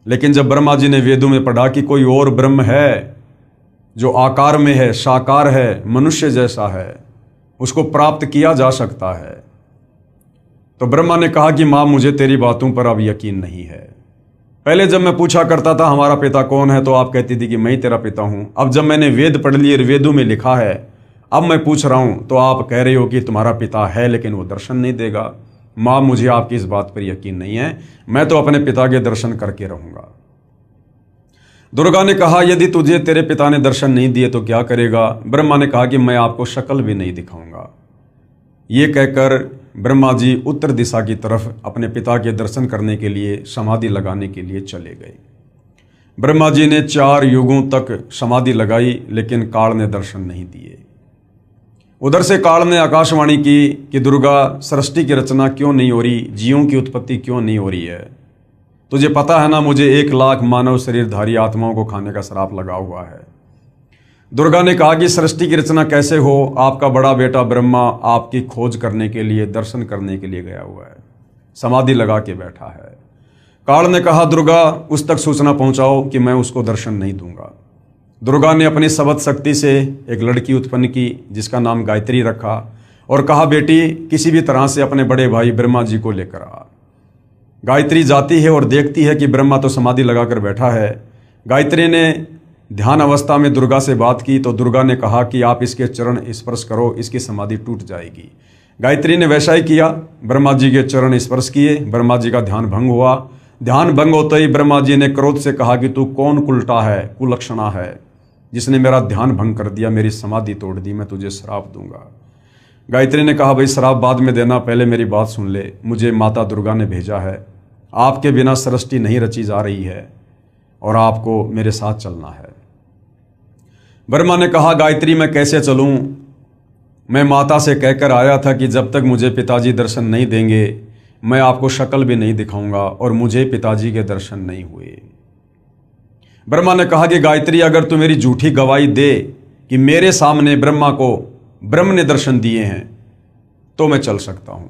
लेकिन जब ब्रह्मा जी ने वेदों में पढ़ा कि कोई और ब्रह्म है जो आकार में है, साकार है, मनुष्य जैसा है, उसको प्राप्त किया जा सकता है, तो ब्रह्मा ने कहा कि माँ मुझे तेरी बातों पर अब यकीन नहीं है। पहले जब मैं पूछा करता था हमारा पिता कौन है तो आप कहती थी कि मैं ही तेरा पिता हूँ। अब जब मैंने वेद पढ़ लिए, वेदों में लिखा है, अब मैं पूछ रहा हूँ तो आप कह रहे हो कि तुम्हारा पिता है लेकिन वो दर्शन नहीं देगा। माँ मुझे आपकी इस बात पर यकीन नहीं है, मैं तो अपने पिता के दर्शन करके रहूँगा। दुर्गा ने कहा यदि तुझे तेरे पिता ने दर्शन नहीं दिए तो क्या करेगा? ब्रह्मा ने कहा कि मैं आपको शक्ल भी नहीं दिखाऊंगा। ये कहकर ब्रह्मा जी उत्तर दिशा की तरफ अपने पिता के दर्शन करने के लिए समाधि लगाने के लिए चले गए। ब्रह्मा जी ने 4 युगों तक समाधि लगाई लेकिन काल ने दर्शन नहीं दिए। उधर से काल ने आकाशवाणी की कि दुर्गा सृष्टि की रचना क्यों नहीं हो रही, जीवों की उत्पत्ति क्यों नहीं हो रही है? तुझे पता है ना मुझे 1 लाख मानव शरीरधारी आत्माओं को खाने का श्राप लगा हुआ है। दुर्गा ने कहा कि सृष्टि की रचना कैसे हो? आपका बड़ा बेटा ब्रह्मा आपकी खोज करने के लिए, दर्शन करने के लिए गया हुआ है, समाधि लगा के बैठा है। काल ने कहा दुर्गा उस तक सूचना पहुंचाओ कि मैं उसको दर्शन नहीं दूंगा। दुर्गा ने अपनी सबद शक्ति से एक लड़की उत्पन्न की जिसका नाम गायत्री रखा और कहा बेटी किसी भी तरह से अपने बड़े भाई ब्रह्मा जी को लेकर आ। गायत्री जाती है और देखती है कि ब्रह्मा तो समाधि लगाकर बैठा है। गायत्री ने ध्यान अवस्था में दुर्गा से बात की तो दुर्गा ने कहा कि आप इसके चरण स्पर्श करो, इसकी समाधि टूट जाएगी। गायत्री ने वैसा ही किया, ब्रह्मा जी के चरण स्पर्श किए, ब्रह्मा जी का ध्यान भंग हुआ। ध्यान भंग होते ही ब्रह्मा जी ने क्रोध से कहा कि तू कौन कुलटा है, कुलक्षणा है, जिसने मेरा ध्यान भंग कर दिया, मेरी समाधि तोड़ दी, मैं तुझे श्राप दूंगा। गायत्री ने कहा भाई श्राप बाद में देना, पहले मेरी बात सुन ले, मुझे माता दुर्गा ने भेजा है, आपके बिना सृष्टि नहीं रची जा रही है और आपको मेरे साथ चलना है। ब्रह्मा ने कहा गायत्री मैं कैसे चलूं? मैं माता से कहकर आया था कि जब तक मुझे पिताजी दर्शन नहीं देंगे मैं आपको शक्ल भी नहीं दिखाऊंगा और मुझे पिताजी के दर्शन नहीं हुए। ब्रह्मा ने कहा कि गायत्री अगर तू मेरी झूठी गवाही दे कि मेरे सामने ब्रह्मा को ब्रह्म ने दर्शन दिए हैं तो मैं चल सकता हूं।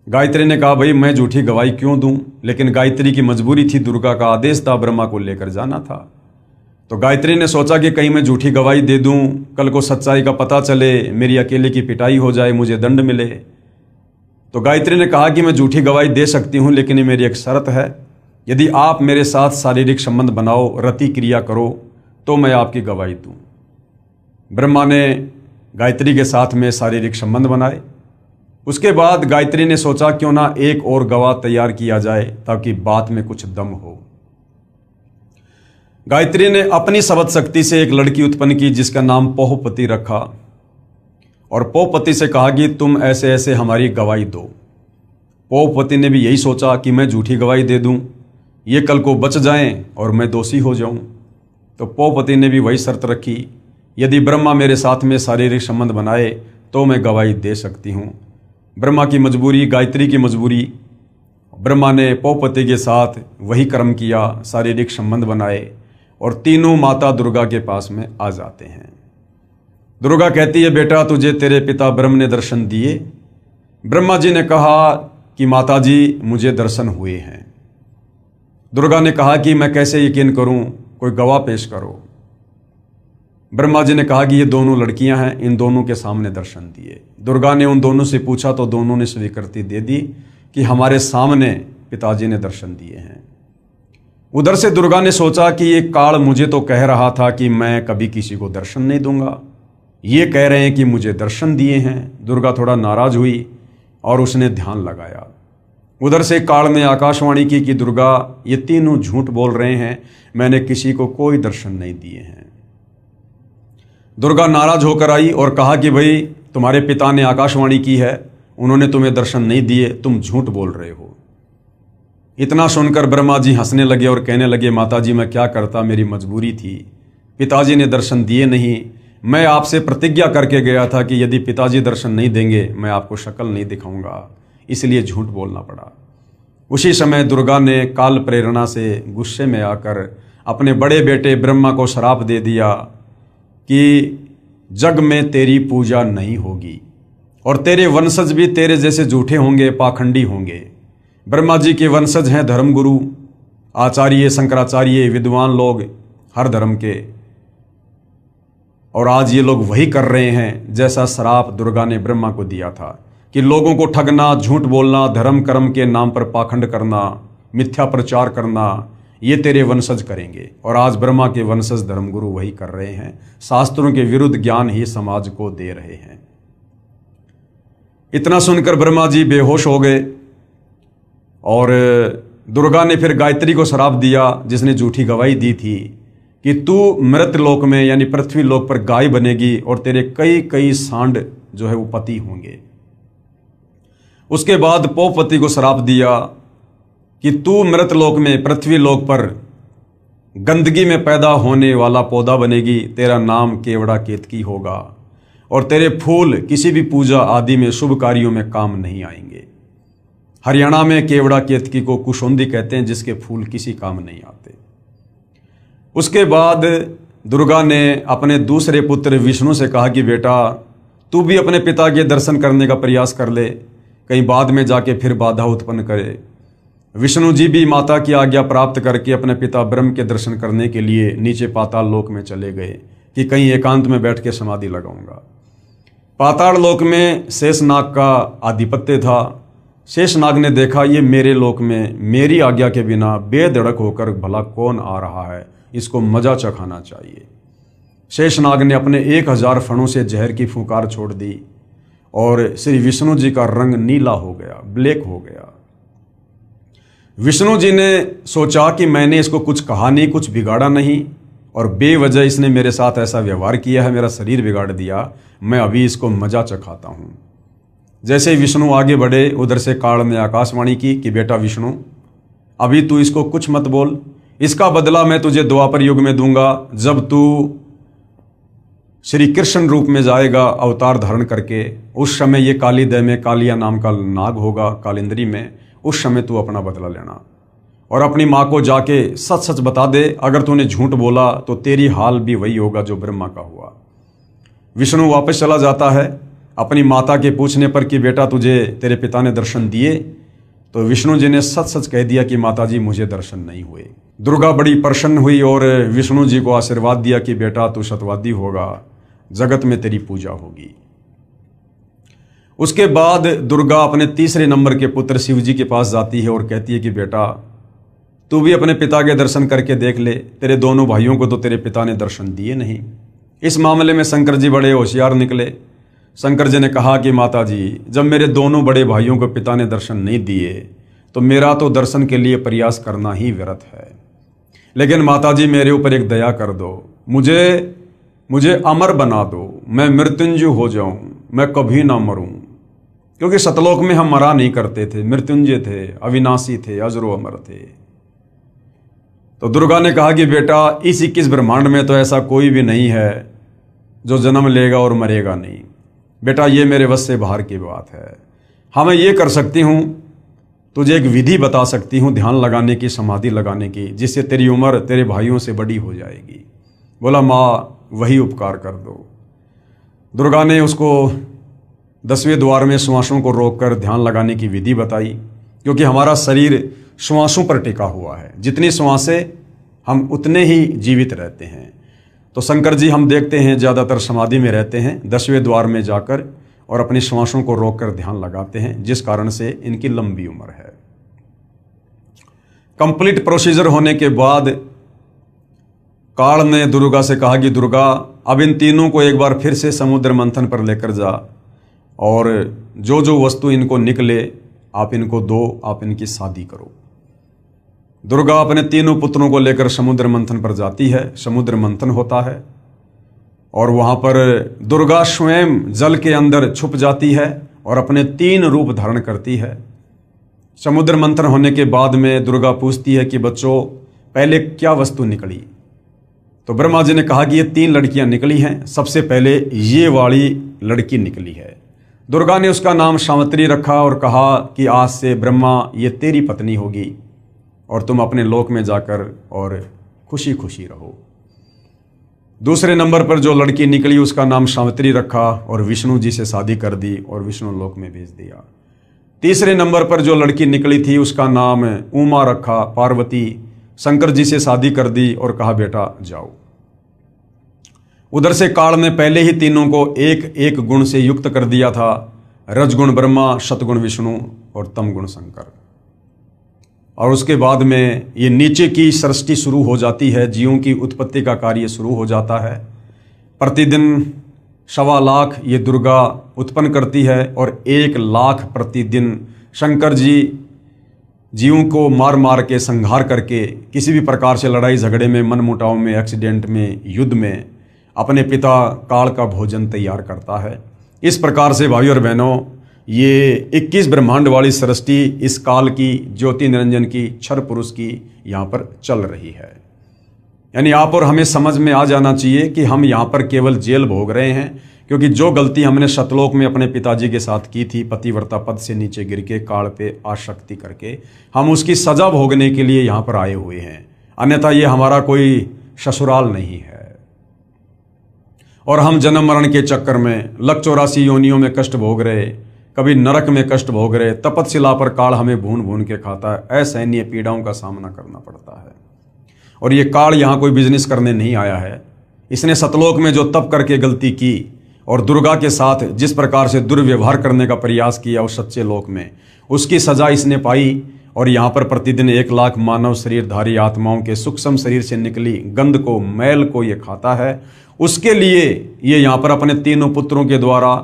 गायत्री ने कहा भाई मैं झूठी गवाही क्यों दूं? लेकिन गायत्री की मजबूरी थी, दुर्गा का आदेश था, ब्रह्मा को लेकर जाना था। तो गायत्री ने सोचा कि कहीं मैं झूठी गवाही दे दूं, कल को सच्चाई का पता चले, मेरी अकेले की पिटाई हो जाए, मुझे दंड मिले। तो गायत्री ने कहा कि मैं झूठी गवाही दे सकती हूँ, लेकिन मेरी एक शर्त है, यदि आप मेरे साथ शारीरिक संबंध बनाओ, रति क्रिया करो, तो मैं आपकी गवाही दूँ। ब्रह्मा ने गायत्री के साथ में शारीरिक संबंध बनाए। उसके बाद गायत्री ने सोचा क्यों ना एक और गवाह तैयार किया जाए ताकि बात में कुछ दम हो। गायत्री ने अपनी शब्द शक्ति से एक लड़की उत्पन्न की जिसका नाम पोहपति रखा और पोहपति से कहा कि तुम ऐसे ऐसे हमारी गवाही दो। पोहपति ने भी यही सोचा कि मैं झूठी गवाही दे दूं, ये कल को बच जाएं और मैं दोषी हो जाऊं। तो पोहपति ने भी वही शर्त रखी, यदि ब्रह्मा मेरे साथ में शारीरिक संबंध बनाए तो मैं गवाही दे सकती हूँ। ब्रह्मा की मजबूरी, गायत्री की मजबूरी, ब्रह्मा ने पोहपति के साथ वही कर्म किया, शारीरिक संबंध बनाए और तीनों माता दुर्गा के पास में आ जाते हैं। दुर्गा कहती है, बेटा तुझे तेरे पिता ब्रह्म ने दर्शन दिए। ब्रह्मा जी ने कहा कि माता जी मुझे दर्शन हुए हैं। दुर्गा ने कहा कि मैं कैसे यकीन करूं, कोई गवाह पेश करो। ब्रह्मा जी ने कहा कि ये दोनों लड़कियां हैं, इन दोनों के सामने दर्शन दिए। दुर्गा ने उन दोनों से पूछा तो दोनों ने स्वीकृति दे दी कि हमारे सामने पिताजी ने दर्शन दिए हैं। उधर से दुर्गा ने सोचा कि ये काल मुझे तो कह रहा था कि मैं कभी किसी को दर्शन नहीं दूंगा, ये कह रहे हैं कि मुझे दर्शन दिए हैं। दुर्गा थोड़ा नाराज हुई और उसने ध्यान लगाया। उधर से काल ने आकाशवाणी की कि दुर्गा ये तीनों झूठ बोल रहे हैं, मैंने किसी को कोई दर्शन नहीं दिए हैं। दुर्गा नाराज होकर आई और कहा कि भाई तुम्हारे पिता ने आकाशवाणी की है, उन्होंने तुम्हें दर्शन नहीं दिए, तुम झूठ बोल रहे हो। इतना सुनकर ब्रह्मा जी हंसने लगे और कहने लगे, माता जी मैं क्या करता, मेरी मजबूरी थी, पिताजी ने दर्शन दिए नहीं। मैं आपसे प्रतिज्ञा करके गया था कि यदि पिताजी दर्शन नहीं देंगे मैं आपको शक्ल नहीं दिखाऊंगा, इसलिए झूठ बोलना पड़ा। उसी समय दुर्गा ने काल प्रेरणा से गुस्से में आकर अपने बड़े बेटे ब्रह्मा को श्राप दे दिया कि जग में तेरी पूजा नहीं होगी और तेरे वंशज भी तेरे जैसे झूठे होंगे, पाखंडी होंगे। ब्रह्मा जी के वंशज हैं धर्मगुरु, आचार्य, शंकराचार्य, विद्वान लोग हर धर्म के, और आज ये लोग वही कर रहे हैं जैसा श्राप दुर्गा ने ब्रह्मा को दिया था कि लोगों को ठगना, झूठ बोलना, धर्म कर्म के नाम पर पाखंड करना, मिथ्या प्रचार करना, ये तेरे वंशज करेंगे। और आज ब्रह्मा के वंशज धर्मगुरु वही कर रहे हैं, शास्त्रों के विरुद्ध ज्ञान ही समाज को दे रहे हैं। इतना सुनकर ब्रह्मा जी बेहोश हो गए और दुर्गा ने फिर गायत्री को श्राप दिया जिसने झूठी गवाही दी थी कि तू मृत लोक में यानी पृथ्वी लोक पर गाय बनेगी और तेरे कई कई सांड जो है वो पति होंगे। उसके बाद पोहपति को श्राप दिया कि तू मृत लोक में पृथ्वी लोक पर गंदगी में पैदा होने वाला पौधा बनेगी, तेरा नाम केवड़ा केतकी होगा और तेरे फूल किसी भी पूजा आदि में शुभ कार्यों में काम नहीं आएंगे। हरियाणा में केवड़ा केतकी को कुशोंदी कहते हैं, जिसके फूल किसी काम नहीं आते। उसके बाद दुर्गा ने अपने दूसरे पुत्र विष्णु से कहा कि बेटा तू भी अपने पिता के दर्शन करने का प्रयास कर ले, कहीं बाद में जाके फिर बाधा उत्पन्न करे। विष्णु जी भी माता की आज्ञा प्राप्त करके अपने पिता ब्रह्म के दर्शन करने के लिए नीचे पाताल लोक में चले गए कि कहीं एकांत में बैठ के समाधि लगाऊंगा। पाताल लोक में शेषनाग का आधिपत्य था। शेषनाग ने देखा ये मेरे लोक में मेरी आज्ञा के बिना बेधड़क होकर भला कौन आ रहा है, इसको मजा चखाना चाहिए। शेषनाग ने अपने 1000 फणों से जहर की फुंकार छोड़ दी और श्री विष्णु जी का रंग नीला हो गया, ब्लैक हो गया। विष्णु जी ने सोचा कि मैंने इसको कुछ कहा नहीं, कुछ बिगाड़ा नहीं और बेवजह इसने मेरे साथ ऐसा व्यवहार किया है, मेरा शरीर बिगाड़ दिया, मैं अभी इसको मजा चखाता हूँ। जैसे ही विष्णु आगे बढ़े उधर से काल ने आकाशवाणी की कि बेटा विष्णु अभी तू इसको कुछ मत बोल, इसका बदला मैं तुझे द्वापर युग में दूंगा, जब तू श्री कृष्ण रूप में जाएगा अवतार धारण करके। उस समय ये कालीदय में कालिया नाम का नाग होगा कालिंद्री में, उस समय तू अपना बदला लेना और अपनी माँ को जाके सच सच बता दे, अगर तूने झूठ बोला तो तेरी हाल भी वही होगा जो ब्रह्मा का हुआ। विष्णु वापस चला जाता है अपनी माता के पूछने पर कि बेटा तुझे तेरे पिता ने दर्शन दिए, तो विष्णु जी ने सच सच कह दिया कि माताजी मुझे दर्शन नहीं हुए। दुर्गा बड़ी प्रसन्न हुई और विष्णु जी को आशीर्वाद दिया कि बेटा तू सत्यवादी होगा, जगत में तेरी पूजा होगी। उसके बाद दुर्गा अपने तीसरे नंबर के पुत्र शिव जी के पास जाती है और कहती है कि बेटा तू भी अपने पिता के दर्शन करके देख ले, तेरे दोनों भाइयों को तो तेरे पिता ने दर्शन दिए नहीं। इस मामले में शंकर जी बड़े होशियार निकले। शंकर जी ने कहा कि माता जी, जब मेरे दोनों बड़े भाइयों को पिता ने दर्शन नहीं दिए तो मेरा तो दर्शन के लिए प्रयास करना ही व्यर्थ है। लेकिन माता जी मेरे ऊपर एक दया कर दो, मुझे अमर बना दो, मैं मृत्युंजय हो जाऊं, मैं कभी ना मरूं। क्योंकि सतलोक में हम मरा नहीं करते थे, मृत्युंजय थे, अविनाशी थे, अजरो अमर थे। तो दुर्गा ने कहा कि बेटा इस 21 ब्रह्मांड में तो ऐसा कोई भी नहीं है जो जन्म लेगा और मरेगा नहीं। बेटा ये मेरे बस से बाहर की बात है। हाँ मैं ये कर सकती हूँ, तुझे एक विधि बता सकती हूँ ध्यान लगाने की, समाधि लगाने की, जिससे तेरी उम्र तेरे भाइयों से बड़ी हो जाएगी। बोला माँ वही उपकार कर दो। दुर्गा ने उसको 10वें द्वार में श्वासों को रोककर ध्यान लगाने की विधि बताई, क्योंकि हमारा शरीर श्वासों पर टिका हुआ है। जितनी श्वासें हम उतने ही जीवित रहते हैं। तो शंकर जी हम देखते हैं ज़्यादातर समाधि में रहते हैं, 10वें द्वार में जाकर और अपनी श्वासों को रोककर ध्यान लगाते हैं, जिस कारण से इनकी लंबी उम्र है। कंप्लीट प्रोसीजर होने के बाद काल ने दुर्गा से कहा कि दुर्गा अब इन तीनों को एक बार फिर से समुद्र मंथन पर लेकर जा और जो जो वस्तु इनको निकले आप इनको दो, आप इनकी शादी करो। दुर्गा अपने तीनों पुत्रों को लेकर समुद्र मंथन पर जाती है। समुद्र मंथन होता है और वहां पर दुर्गा स्वयं जल के अंदर छुप जाती है और अपने 3 रूप धारण करती है। समुद्र मंथन होने के बाद में दुर्गा पूछती है कि बच्चों पहले क्या वस्तु निकली? तो ब्रह्मा जी ने कहा कि ये 3 लड़कियां निकली हैं। सबसे पहले ये वाली लड़की निकली है। दुर्गा ने उसका नाम सावित्री रखा और कहा कि आज से ब्रह्मा ये तेरी पत्नी होगी और तुम अपने लोक में जाकर और खुशी खुशी रहो। दूसरे नंबर पर जो लड़की निकली उसका नाम सावित्री रखा और विष्णु जी से शादी कर दी और विष्णु लोक में भेज दिया। तीसरे नंबर पर जो लड़की निकली थी उसका नाम उमा रखा, पार्वती, शंकर जी से शादी कर दी और कहा बेटा जाओ। उधर से काल ने पहले ही तीनों को एक एक गुण से युक्त कर दिया था, रजगुण ब्रह्मा, सतगुण विष्णु और तमगुण शंकर। और उसके बाद में ये नीचे की सृष्टि शुरू हो जाती है, जीवों की उत्पत्ति का कार्य शुरू हो जाता है। प्रतिदिन 1.25 लाख ये दुर्गा उत्पन्न करती है और 1 लाख प्रतिदिन शंकर जी जीवों को मार मार के संहार करके किसी भी प्रकार से लड़ाई झगड़े में, मनमुटाव में, एक्सीडेंट में, युद्ध में अपने पिता काल का भोजन तैयार करता है। इस प्रकार से भाई और बहनों ये 21 ब्रह्मांड वाली सृष्टि इस काल की, ज्योति निरंजन की, क्षर पुरुष की यहाँ पर चल रही है। यानी आप और हमें समझ में आ जाना चाहिए कि हम यहाँ पर केवल जेल भोग रहे हैं, क्योंकि जो गलती हमने सतलोक में अपने पिताजी के साथ की थी, पतिव्रता पद से नीचे गिर के काल पे आसक्ति करके, हम उसकी सजा भोगने के लिए यहाँ पर आए हुए हैं। अन्यथा ये हमारा कोई ससुराल नहीं है। और हम जन्म मरण के चक्कर में 184 योनियों में कष्ट भोग रहे, कभी नरक में कष्ट भोग रहे, तपतशिला पर काल हमें भून भून के खाता है। असहनीय पीड़ाओं का सामना करना पड़ता है। और ये काल यहाँ कोई बिजनेस करने नहीं आया है। इसने सतलोक में जो तप करके गलती की और दुर्गा के साथ जिस प्रकार से दुर्व्यवहार करने का प्रयास किया उस सच्चे लोक में, उसकी सजा इसने पाई। और यहाँ पर प्रतिदिन 1 लाख मानव शरीरधारी आत्माओं के सूक्ष्म शरीर से निकली गंध को, मैल को ये खाता है। उसके लिए ये यहाँ पर अपने तीनों पुत्रों के द्वारा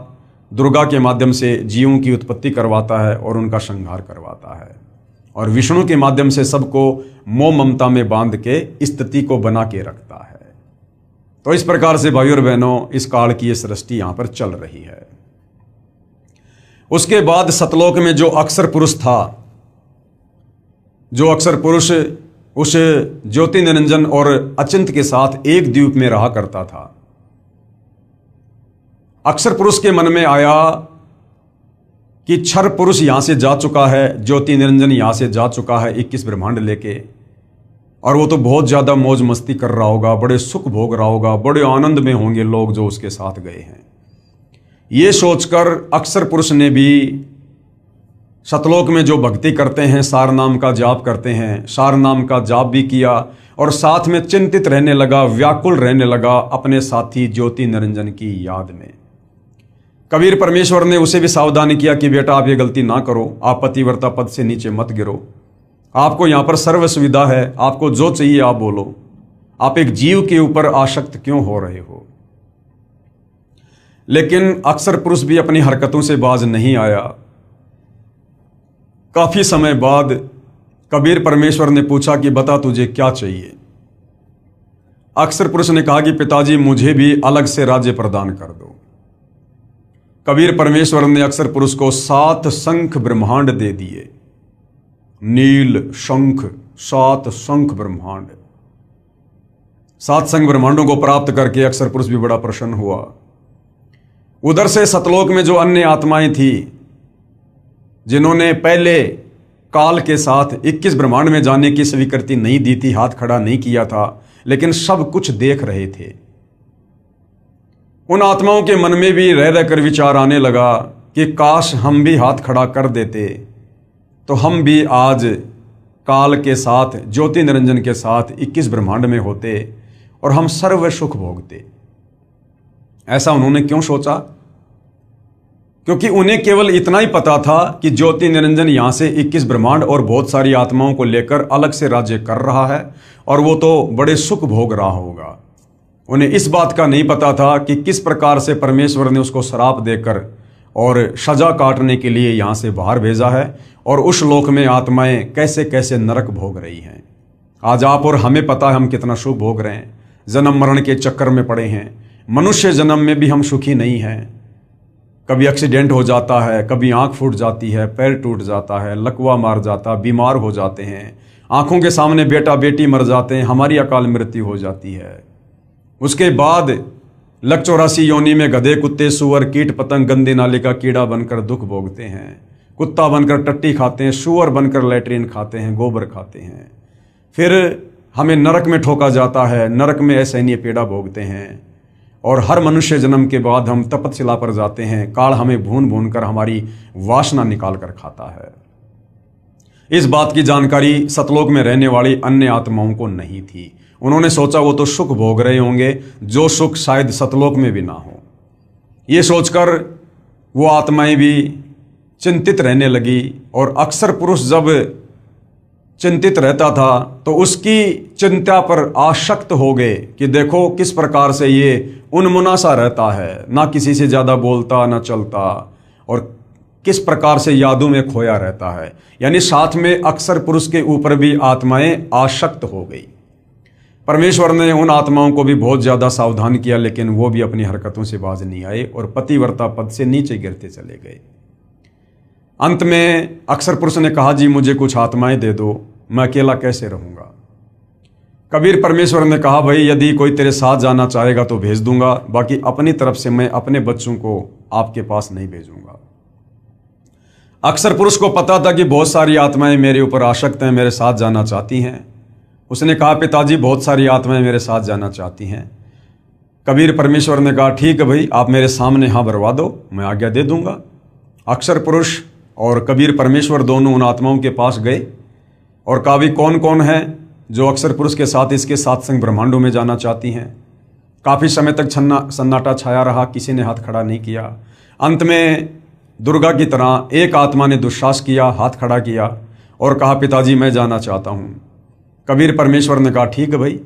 दुर्गा के माध्यम से जीवों की उत्पत्ति करवाता है और उनका संहार करवाता है। और विष्णु के माध्यम से सबको मोह ममता में बांध के स्थिति को बना के रखता है। तो इस प्रकार से भाई और बहनों इस काल की ये सृष्टि यहाँ पर चल रही है। उसके बाद सतलोक में जो अक्षर पुरुष था, जो अक्षर पुरुष उस ज्योति निरंजन और अचिंत के साथ एक द्वीप में रहा करता था, अक्षर पुरुष के मन में आया कि क्षर पुरुष यहां से जा चुका है, ज्योति निरंजन यहां से जा चुका है 21 ब्रह्मांड लेके, और वो तो बहुत ज्यादा मौज मस्ती कर रहा होगा, बड़े सुख भोग रहा होगा, बड़े आनंद में होंगे लोग जो उसके साथ गए हैं। ये सोचकर अक्षर पुरुष ने भी सतलोक में जो भक्ति करते हैं, सार नाम का जाप करते हैं, सार नाम का जाप भी किया और साथ में चिंतित रहने लगा, व्याकुल रहने लगा अपने साथी ज्योति निरंजन की याद में। कबीर परमेश्वर ने उसे भी सावधान किया कि बेटा आप ये गलती ना करो, आप पतिव्रता पद से नीचे मत गिरो, आपको यहां पर सर्व सुविधा है, आपको जो चाहिए आप बोलो, आप एक जीव के ऊपर आसक्त क्यों हो रहे हो। लेकिन अक्सर पुरुष भी अपनी हरकतों से बाज नहीं आया। काफी समय बाद कबीर परमेश्वर ने पूछा कि बता तुझे क्या चाहिए। अक्सर पुरुष ने कहा कि पिताजी मुझे भी अलग से राज्य प्रदान कर दो। कबीर परमेश्वर ने अक्सर पुरुष को 7 शंख ब्रह्मांड दे दिए। नील शंख, 7 शंख ब्रह्मांड, 7 शंख ब्रह्मांडों को प्राप्त करके अक्सर पुरुष भी बड़ा प्रसन्न हुआ। उधर से सतलोक में जो अन्य आत्माएं थी जिन्होंने पहले काल के साथ 21 ब्रह्मांड में जाने की स्वीकृति नहीं दी थी, हाथ खड़ा नहीं किया था, लेकिन सब कुछ देख रहे थे, उन आत्माओं के मन में भी रह रहकर विचार आने लगा कि काश हम भी हाथ खड़ा कर देते तो हम भी आज काल के साथ, ज्योति निरंजन के साथ 21 ब्रह्मांड में होते और हम सर्व सुख भोगते। ऐसा उन्होंने क्यों सोचा? क्योंकि उन्हें केवल इतना ही पता था कि ज्योति निरंजन यहां से 21 ब्रह्मांड और बहुत सारी आत्माओं को लेकर अलग से राज्य कर रहा है और वो तो बड़े सुख भोग रहा होगा। उन्हें इस बात का नहीं पता था कि किस प्रकार से परमेश्वर ने उसको श्राप देकर और सजा काटने के लिए यहां से बाहर भेजा है और उस लोक में आत्माएं कैसे कैसे नरक भोग रही हैं। आज आप और हमें पता है हम कितना सुख भोग रहे हैं, जन्म मरण के चक्कर में पड़े हैं। मनुष्य जन्म में भी हम सुखी नहीं हैं। कभी एक्सीडेंट हो जाता है, कभी आंख फूट जाती है, पैर टूट जाता है, लकवा मार जाता, बीमार हो जाते हैं, आंखों के सामने बेटा बेटी मर जाते हैं, हमारी अकाल मृत्यु हो जाती है। उसके बाद लक 84 योनि में गधे, कुत्ते, सुअर, कीट पतंग, गंदे नाले का कीड़ा बनकर दुख भोगते हैं। कुत्ता बनकर टट्टी खाते हैं, सुअर बनकर लैट्रिन खाते हैं, गोबर खाते हैं। फिर हमें नरक में ठोका जाता है, नरक में असहनीय पीड़ा भोगते हैं और हर मनुष्य जन्म के बाद हम तपतशिला पर जाते हैं। काल हमें भून भून कर हमारी वासना निकाल कर खाता है। इस बात की जानकारी सतलोक में रहने वाली अन्य आत्माओं को नहीं थी। उन्होंने सोचा वो तो सुख भोग रहे होंगे जो सुख शायद सतलोक में भी ना हो। ये सोचकर वो आत्माएं भी चिंतित रहने लगी और अक्सर पुरुष जब चिंतित रहता था तो उसकी चिंता पर आसक्त हो गए कि देखो किस प्रकार से ये उन्मुना सा रहता है, ना किसी से ज़्यादा बोलता ना चलता और किस प्रकार से यादों में खोया रहता है। यानी साथ में अक्सर पुरुष के ऊपर भी आत्माएं आसक्त हो गई। परमेश्वर ने उन आत्माओं को भी बहुत ज़्यादा सावधान किया, लेकिन वो भी अपनी हरकतों से बाज नहीं आए और पतिव्रता पद से नीचे गिरते चले गए। अंत में अक्सर पुरुष ने कहा जी मुझे कुछ आत्माएं दे दो, मैं अकेला कैसे रहूंगा। कबीर परमेश्वर ने कहा भाई यदि कोई तेरे साथ जाना चाहेगा तो भेज दूंगा, बाकी अपनी तरफ से मैं अपने बच्चों को आपके पास नहीं भेजूंगा। अक्सर पुरुष को पता था कि बहुत सारी आत्माएं मेरे ऊपर आसक्त हैं, मेरे साथ जाना चाहती हैं। उसने कहा पिताजी बहुत सारी आत्माएं मेरे साथ जाना चाहती हैं। कबीर परमेश्वर ने कहा ठीक है भाई, आप मेरे सामने हाँ भरवा दो, मैं आज्ञा दे दूंगा। अक्सर पुरुष और कबीर परमेश्वर दोनों उन आत्माओं के पास गए और कहा भी कौन कौन है जो अक्सर पुरुष के साथ इसके सत्संग ब्रह्मांडों में जाना चाहती हैं। काफ़ी समय तक सन्नाटा छाया रहा, किसी ने हाथ खड़ा नहीं किया। अंत में दुर्गा की तरह एक आत्मा ने दुस्साहस किया, हाथ खड़ा किया और कहा पिताजी मैं जाना चाहता हूँ। कबीर परमेश्वर ने कहा ठीक है भाई।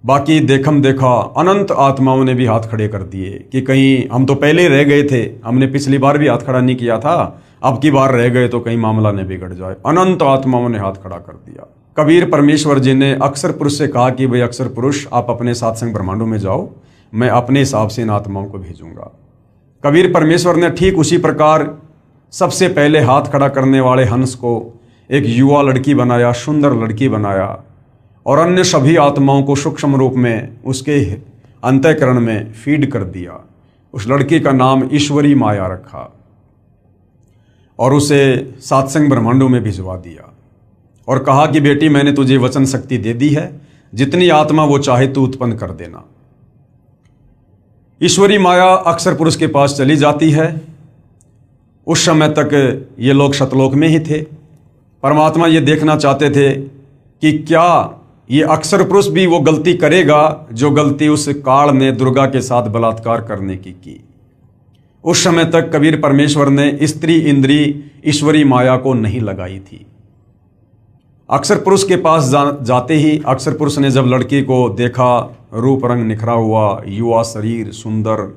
बाकी देखम देखा अनंत आत्माओं ने भी हाथ खड़े कर दिए कि कहीं हम तो पहले ही रह गए थे, हमने पिछली बार भी हाथ खड़ा नहीं किया था, अब की बार रह गए तो कहीं मामला न बिगड़ जाए। अनंत आत्माओं ने हाथ खड़ा कर दिया। कबीर परमेश्वर जी ने अक्सर पुरुष से कहा कि भाई अक्सर पुरुष आप अपने सत्संग ब्रह्मांडों में जाओ, मैं अपने हिसाब से इन आत्माओं को भेजूंगा। कबीर परमेश्वर ने ठीक उसी प्रकार सबसे पहले हाथ खड़ा करने वाले हंस को एक युवा लड़की बनाया, सुंदर लड़की बनाया और अन्य सभी आत्माओं को सूक्ष्म रूप में उसके अंतःकरण में फीड कर दिया। उस लड़की का नाम ईश्वरी माया रखा और उसे सत्संग ब्रह्मांडों में भिजवा दिया और कहा कि बेटी मैंने तुझे वचन शक्ति दे दी है, जितनी आत्मा वो चाहे तू उत्पन्न कर देना। ईश्वरी माया अक्सर पुरुष के पास चली जाती है। उस समय तक ये लोग सतलोक में ही थे। परमात्मा ये देखना चाहते थे कि क्या ये अक्सर पुरुष भी वो गलती करेगा जो गलती उस काल ने दुर्गा के साथ बलात्कार करने की। उस समय तक कबीर परमेश्वर ने स्त्री इंद्री ईश्वरी माया को नहीं लगाई थी। अक्सर पुरुष के पास जाते ही अक्सर पुरुष ने जब लड़की को देखा, रूप रंग निखरा हुआ, युवा शरीर, सुंदर,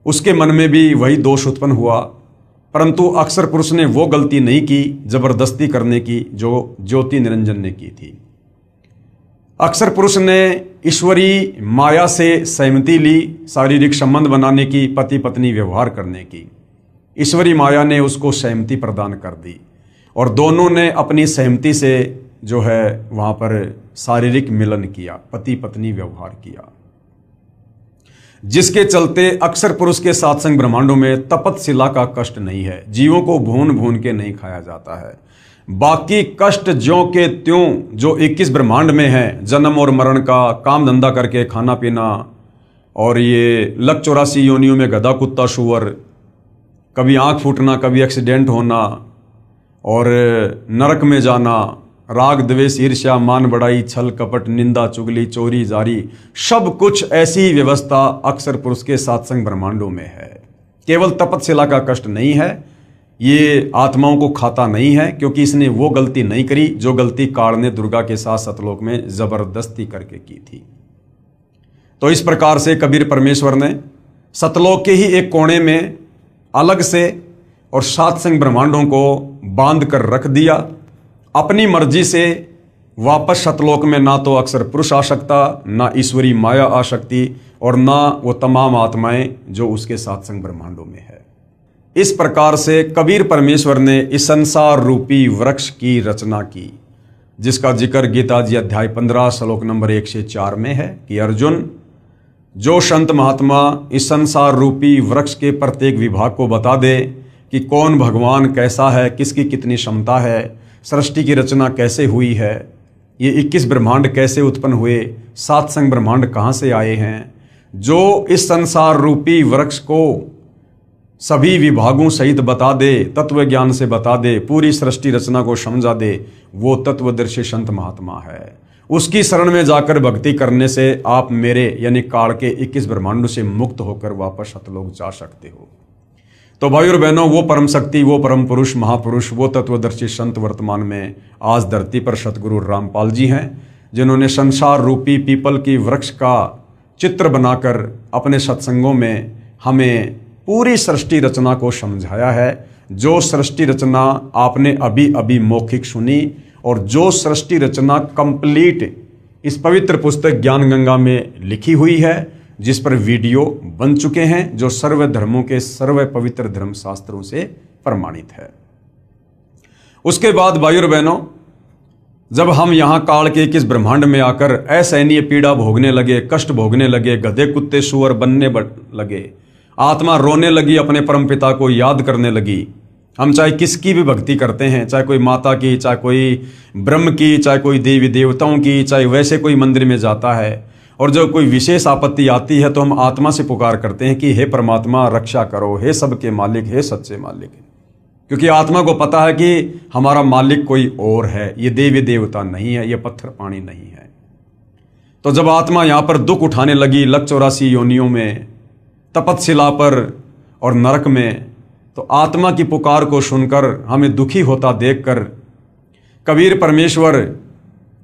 उसके मन में भी वही दोष उत्पन्न हुआ। परंतु अक्सर पुरुष ने वो गलती नहीं की जबरदस्ती करने की जो ज्योति निरंजन ने की थी। अक्सर पुरुष ने ईश्वरी माया से सहमति ली, शारीरिक संबंध बनाने की, पति पत्नी व्यवहार करने की। ईश्वरी माया ने उसको सहमति प्रदान कर दी और दोनों ने अपनी सहमति से जो है वहां पर शारीरिक मिलन किया, पति पत्नी व्यवहार किया, जिसके चलते अक्सर पुरुष के सात्संग ब्रह्मांडों में तपतशिला का कष्ट नहीं है। जीवों को भून भून के नहीं खाया जाता है। बाकी कष्ट ज्यों के त्यों जो 21 ब्रह्मांड में है, जन्म और मरण का, काम धंधा करके खाना पीना, और ये लक 84 योनियों में गधा कुत्ता सुअर, कभी आंख फूटना, कभी एक्सीडेंट होना, और नरक में जाना, राग द्वेष ईर्ष्या मान बढ़ाई छल कपट निंदा चुगली चोरी जारी, सब कुछ ऐसी व्यवस्था अक्सर पुरुष के सात्संग ब्रह्मांडों में है। केवल तपतशिला का कष्ट नहीं है, ये आत्माओं को खाता नहीं है, क्योंकि इसने वो गलती नहीं करी जो गलती काल ने दुर्गा के साथ सतलोक में जबरदस्ती करके की थी। तो इस प्रकार से कबीर परमेश्वर ने सतलोक के ही एक कोने में अलग से और सात्संग ब्रह्मांडों को बांध कर रख दिया। अपनी मर्जी से वापस सतलोक में ना तो अक्सर पुरुष आ सकता, ना ईश्वरी माया आ सकती, और ना वो तमाम आत्माएं जो उसके सात्संग ब्रह्मांडों में है। इस प्रकार से कबीर परमेश्वर ने इस संसार रूपी वृक्ष की रचना की, जिसका जिक्र गीता जी अध्याय 15 श्लोक नंबर 1 से 4 में है कि अर्जुन, जो संत महात्मा इस संसार रूपी वृक्ष के प्रत्येक विभाग को बता दे कि कौन भगवान कैसा है, किसकी कितनी क्षमता है, सृष्टि की रचना कैसे हुई है, ये 21 ब्रह्मांड कैसे उत्पन्न हुए, सात्संग ब्रह्मांड कहाँ से आए हैं, जो इस संसार रूपी वृक्ष को सभी विभागों सहित बता दे, तत्व ज्ञान से बता दे, पूरी सृष्टि रचना को समझा दे, वो तत्वदर्शी संत महात्मा है। उसकी शरण में जाकर भक्ति करने से आप मेरे यानी काल के 21 ब्रह्मांडों से मुक्त होकर वापस सतलोक जा सकते हो। तो भाई और बहनों, वो परम शक्ति, वो परम पुरुष, महापुरुष, वो तत्वदर्शी संत वर्तमान में आज धरती पर सतगुरु रामपाल जी हैं, जिन्होंने संसार रूपी पीपल की वृक्ष का चित्र बनाकर अपने सत्संगों में हमें पूरी सृष्टि रचना को समझाया है। जो सृष्टि रचना आपने अभी अभी मौखिक सुनी, और जो सृष्टि रचना कंप्लीट इस पवित्र पुस्तक ज्ञान गंगा में लिखी हुई है, जिस पर वीडियो बन चुके हैं, जो सर्व धर्मों के सर्व पवित्र धर्म शास्त्रों से प्रमाणित है। उसके बाद भाई और बहनों, जब हम यहाँ काल के 21 ब्रह्मांड में आकर असहनीय पीड़ा भोगने लगे, कष्ट भोगने लगे, गधे कुत्ते सुअर बनने लगे, आत्मा रोने लगी, अपने परमपिता को याद करने लगी। हम चाहे किसकी भी भक्ति करते हैं, चाहे कोई माता की, चाहे कोई ब्रह्म की, चाहे कोई देवी देवताओं की, चाहे वैसे कोई मंदिर में जाता है, और जब कोई विशेष आपत्ति आती है तो हम आत्मा से पुकार करते हैं कि हे परमात्मा रक्षा करो, हे सबके मालिक, हे सच्चे मालिक। क्योंकि आत्मा को पता है कि हमारा मालिक कोई और है, ये देवी देवता नहीं है, ये पत्थर पानी नहीं है। तो जब आत्मा यहाँ पर दुख उठाने लगी लक 84 योनियों में, तपतशिला पर और नरक में, तो आत्मा की पुकार को सुनकर हमें दुखी होता देखकर कबीर परमेश्वर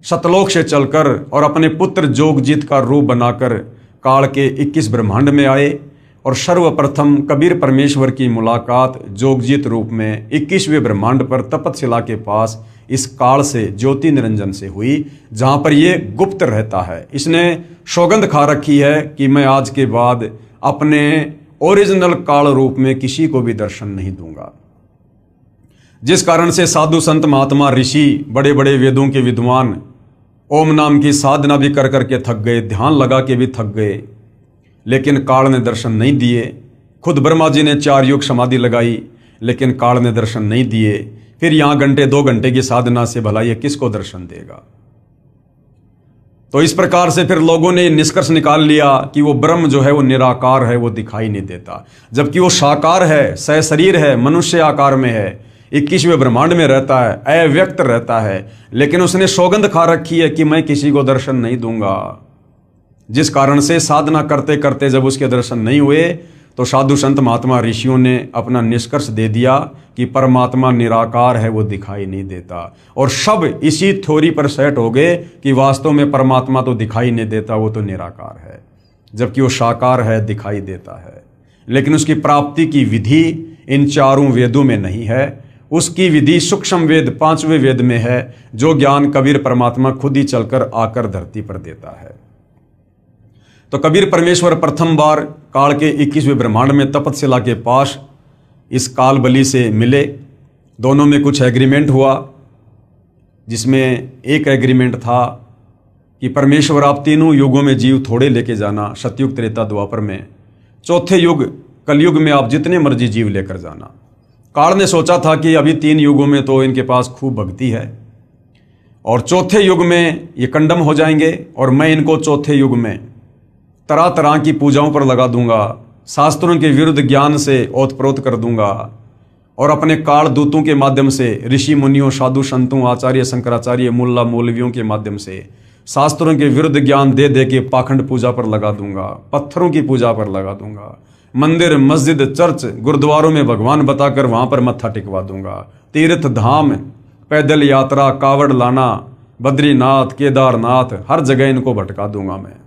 सतलोक से चलकर और अपने पुत्र जोगजीत का रूप बनाकर काल के 21 ब्रह्मांड में आए, और सर्वप्रथम कबीर परमेश्वर की मुलाकात जोगजीत रूप में 21वें ब्रह्मांड पर तपतशिला के पास इस काल से ज्योति निरंजन से हुई, जहाँ पर ये गुप्त रहता है। इसने सौगंध खा रखी है कि मैं आज के बाद अपने ओरिजिनल काल रूप में किसी को भी दर्शन नहीं दूंगा। जिस कारण से साधु संत महात्मा ऋषि, बड़े बड़े वेदों के विद्वान ओम नाम की साधना भी कर करके थक गए, ध्यान लगा के भी थक गए, लेकिन काल ने दर्शन नहीं दिए। खुद ब्रह्मा जी ने 4 युग समाधि लगाई, लेकिन काल ने दर्शन नहीं दिए। फिर यहाँ घंटे 2 घंटे की साधना से भला ये किसको दर्शन देगा। तो इस प्रकार से फिर लोगों ने निष्कर्ष निकाल लिया कि वो ब्रह्म जो है वो निराकार है, वो दिखाई नहीं देता, जबकि वो साकार है, सहशरीर है, मनुष्य आकार में है, 21वें ब्रह्मांड में रहता है, अव्यक्त रहता है, लेकिन उसने सौगंध खा रखी है कि मैं किसी को दर्शन नहीं दूंगा। जिस कारण से साधना करते करते जब उसके दर्शन नहीं हुए तो साधु संत महात्मा ऋषियों ने अपना निष्कर्ष दे दिया कि परमात्मा निराकार है, वो दिखाई नहीं देता। और सब इसी थ्योरी पर सेट हो गए कि वास्तव में परमात्मा तो दिखाई नहीं देता, वो तो निराकार है, जबकि वो साकार है, दिखाई देता है। लेकिन उसकी प्राप्ति की विधि इन चारों वेदों में नहीं है। उसकी विधि सूक्ष्म वेद 5वें वेद में है, जो ज्ञान कबीर परमात्मा खुद ही चलकर आकर धरती पर देता है। तो कबीर परमेश्वर प्रथम बार काल के 21वें ब्रह्मांड में तपतशिला के पास इस काल बलि से मिले। दोनों में कुछ एग्रीमेंट हुआ, जिसमें एक एग्रीमेंट था कि परमेश्वर आप तीनों युगों में जीव थोड़े लेके जाना, सतयुग त्रेता द्वापर में, चौथे युग कलयुग में आप जितने मर्जी जीव लेकर जाना। काल ने सोचा था कि अभी 3 युगों में तो इनके पास खूब भक्ति है और चौथे युग में ये कंडम हो जाएंगे और मैं इनको चौथे युग में तरह तरह की पूजाओं पर लगा दूंगा, शास्त्रों के विरुद्ध ज्ञान से ओतप्रोत कर दूंगा और अपने काल दूतों के माध्यम से, ऋषि मुनियों, साधु संतों, आचार्य शंकराचार्य, मुल्ला मौलवियों के माध्यम से शास्त्रों के विरुद्ध ज्ञान दे दे के पाखंड पूजा पर लगा दूंगा, पत्थरों की पूजा पर लगा दूंगा, मंदिर, मस्जिद, चर्च, गुरुद्वारों में भगवान बताकर वहां पर मत्था टिकवा दूंगा, तीर्थ धाम, पैदल यात्रा, कावड़ लाना, बद्रीनाथ, केदारनाथ, हर जगह इनको भटका दूंगा मैं।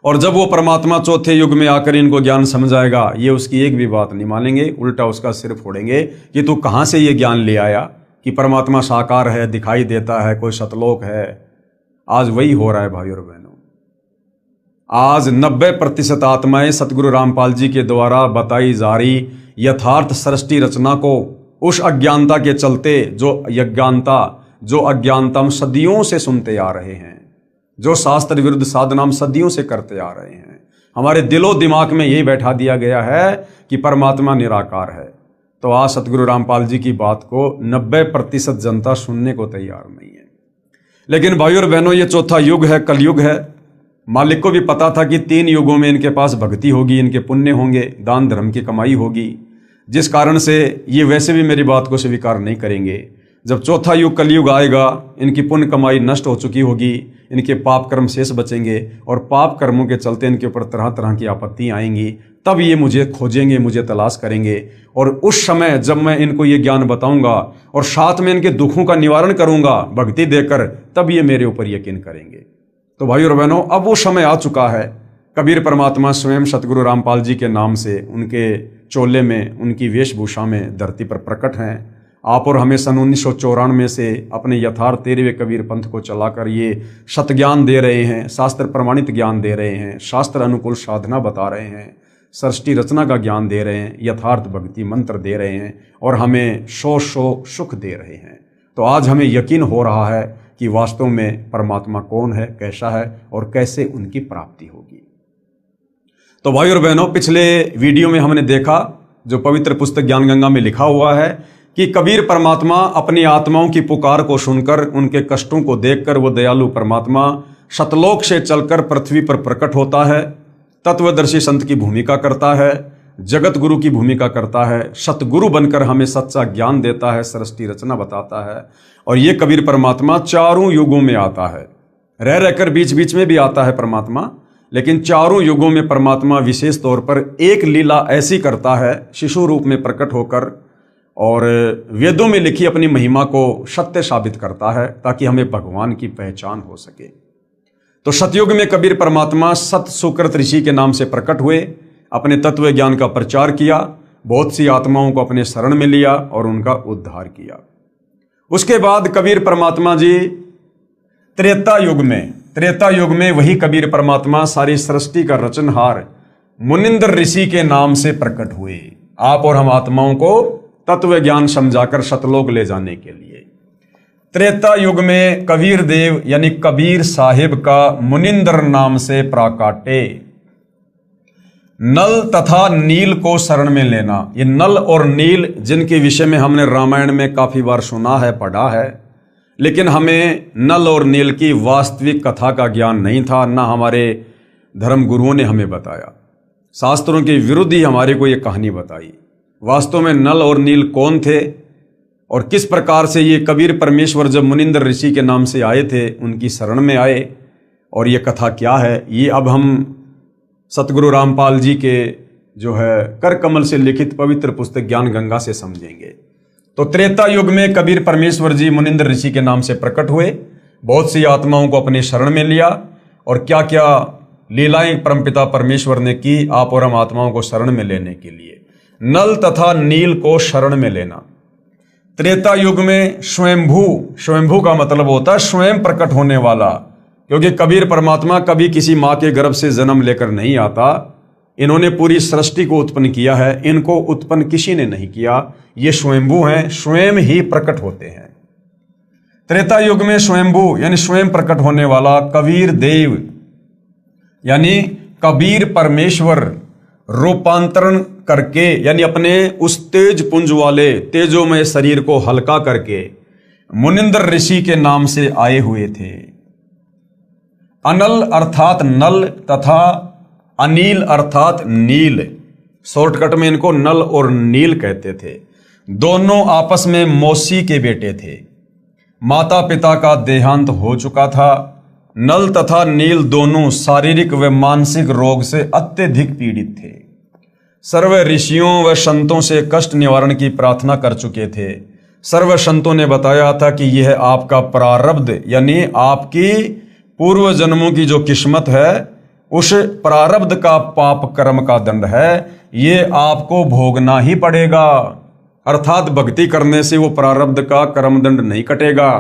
और जब वो परमात्मा चौथे युग में आकर इनको ज्ञान समझाएगा, ये उसकी एक भी बात नहीं मानेंगे, उल्टा उसका सिर फोड़ेंगे कि तू कहां से ये ज्ञान ले आया कि परमात्मा साकार है, दिखाई देता है, कोई सतलोक है। आज वही हो रहा है भाइयों और बहनों। आज 90% आत्माएं सतगुरु रामपाल जी के द्वारा बताई जा रही यथार्थ सृष्टि रचना को उस अज्ञानता के चलते, जो अज्ञानता हम सदियों से सुनते आ रहे हैं, जो शास्त्र विरुद्ध साधना हम सदियों से करते आ रहे हैं, हमारे दिलो दिमाग में यही बैठा दिया गया है कि परमात्मा निराकार है। तो आज सतगुरु रामपाल जी की बात को 90% जनता सुनने को तैयार नहीं है। लेकिन भाइयों और बहनों, ये चौथा युग है, कलयुग है। मालिक को भी पता था कि 3 युगों में इनके पास भक्ति होगी, इनके पुण्य होंगे, दान धर्म की कमाई होगी, जिस कारण से ये वैसे भी मेरी बात को स्वीकार नहीं करेंगे। जब चौथा युग कलयुग आएगा, इनकी पुण्य कमाई नष्ट हो चुकी होगी, इनके पाप कर्म शेष बचेंगे और पाप कर्मों के चलते इनके ऊपर तरह तरह की आपत्ति आएंगी। तब ये मुझे खोजेंगे, मुझे तलाश करेंगे और उस समय जब मैं इनको ये ज्ञान बताऊंगा और साथ में इनके दुखों का निवारण करूंगा भक्ति देकर, तब ये मेरे ऊपर यकीन करेंगे। तो भाइयों और बहनों, अब वो समय आ चुका है। कबीर परमात्मा स्वयं सतगुरु रामपाल जी के नाम से, उनके चोले में, उनकी वेशभूषा में धरती पर प्रकट हैं। आप और हमें सन 1994 से अपने यथार्थ 13वें कबीर पंथ को चलाकर ये सतज्ञान दे रहे हैं, शास्त्र प्रमाणित ज्ञान दे रहे हैं, शास्त्र अनुकूल साधना बता रहे हैं, सृष्टि रचना का ज्ञान दे रहे हैं, यथार्थ भक्ति मंत्र दे रहे हैं और हमें सौ सुख दे रहे हैं। तो आज हमें यकीन हो रहा है कि वास्तव में परमात्मा कौन है, कैसा है और कैसे उनकी प्राप्ति होगी। तो भाई और बहनों, पिछले वीडियो में हमने देखा, जो पवित्र पुस्तक ज्ञान गंगा में लिखा हुआ है, कि कबीर परमात्मा अपनी आत्माओं की पुकार को सुनकर, उनके कष्टों को देखकर, वो दयालु परमात्मा सतलोक से चलकर पृथ्वी पर प्रकट होता है, तत्वदर्शी संत की भूमिका करता है, जगत गुरु की भूमिका करता है, सतगुरु बनकर हमें सच्चा ज्ञान देता है, सृष्टि रचना बताता है। और ये कबीर परमात्मा चारों युगों में आता है, रह रहकर बीच बीच में भी आता है परमात्मा, लेकिन चारों युगों में परमात्मा विशेष तौर पर एक लीला ऐसी करता है, शिशु रूप में प्रकट होकर, और वेदों में लिखी अपनी महिमा को सत्य साबित करता है, ताकि हमें भगवान की पहचान हो सके। तो सतयुग में कबीर परमात्मा सत सुकृत ऋषि के नाम से प्रकट हुए, अपने तत्व ज्ञान का प्रचार किया, बहुत सी आत्माओं को अपने शरण में लिया और उनका उद्धार किया। उसके बाद कबीर परमात्मा जी त्रेता युग में वही कबीर परमात्मा सारी सृष्टि का रचनहार मुनिंद्र ऋषि के नाम से प्रकट हुए, आप और हम आत्माओं को तत्व ज्ञान समझाकर सतलोक ले जाने के लिए। त्रेता युग में कबीर देव यानी कबीर साहिब का मुनिंद्र नाम से प्राकाटे। नल तथा नील को शरण में लेना, ये नल और नील जिनके विषय में हमने रामायण में काफी बार सुना है, पढ़ा है, लेकिन हमें नल और नील की वास्तविक कथा का ज्ञान नहीं था, ना हमारे धर्म गुरुओं ने हमें बताया। शास्त्रों के विरुद्ध ही हमारे को ये कहानी बताई। वास्तव में नल और नील कौन थे और किस प्रकार से ये कबीर परमेश्वर जब मुनिंद्र ऋषि के नाम से आए थे, उनकी शरण में आए, और ये कथा क्या है, ये अब हम सतगुरु रामपाल जी के जो है कर कमल से लिखित पवित्र पुस्तक ज्ञान गंगा से समझेंगे। तो त्रेता युग में कबीर परमेश्वर जी मुनिंद्र ऋषि के नाम से प्रकट हुए, बहुत सी आत्माओं को अपने शरण में लिया और क्या क्या लीलाएं परमपिता परमेश्वर ने की आप और हम आत्माओं को शरण में लेने के लिए। नल तथा नील को शरण में लेना। त्रेता युग में स्वयंभू का मतलब होता है स्वयं प्रकट होने वाला, क्योंकि कबीर परमात्मा कभी किसी माँ के गर्भ से जन्म लेकर नहीं आता। इन्होंने पूरी सृष्टि को उत्पन्न किया है, इनको उत्पन्न किसी ने नहीं किया। ये स्वयंभू हैं, स्वयं ही प्रकट होते हैं। त्रेता युग में स्वयंभू यानी स्वयं प्रकट होने वाला कबीर देव यानी कबीर परमेश्वर रूपांतरण करके यानी अपने उस तेज पुंज वाले तेजोमय शरीर को हल्का करके मुनिंद्र ऋषि के नाम से आए हुए थे। अनल अर्थात नल तथा अनील अर्थात नील, शॉर्टकट में इनको नल और नील कहते थे। दोनों आपस में मौसी के बेटे थे। माता पिता का देहांत हो चुका था। नल तथा नील दोनों शारीरिक व मानसिक रोग से अत्यधिक पीड़ित थे। सर्व ऋषियों व संतों से कष्ट निवारण की प्रार्थना कर चुके थे। सर्व संतों ने बताया था कि यह आपका प्रारब्ध यानी आपकी पूर्व जन्मों की जो किस्मत है, उस प्रारब्ध का पाप कर्म का दंड है, ये आपको भोगना ही पड़ेगा। अर्थात भक्ति करने से वो प्रारब्ध का कर्म दंड नहीं कटेगा।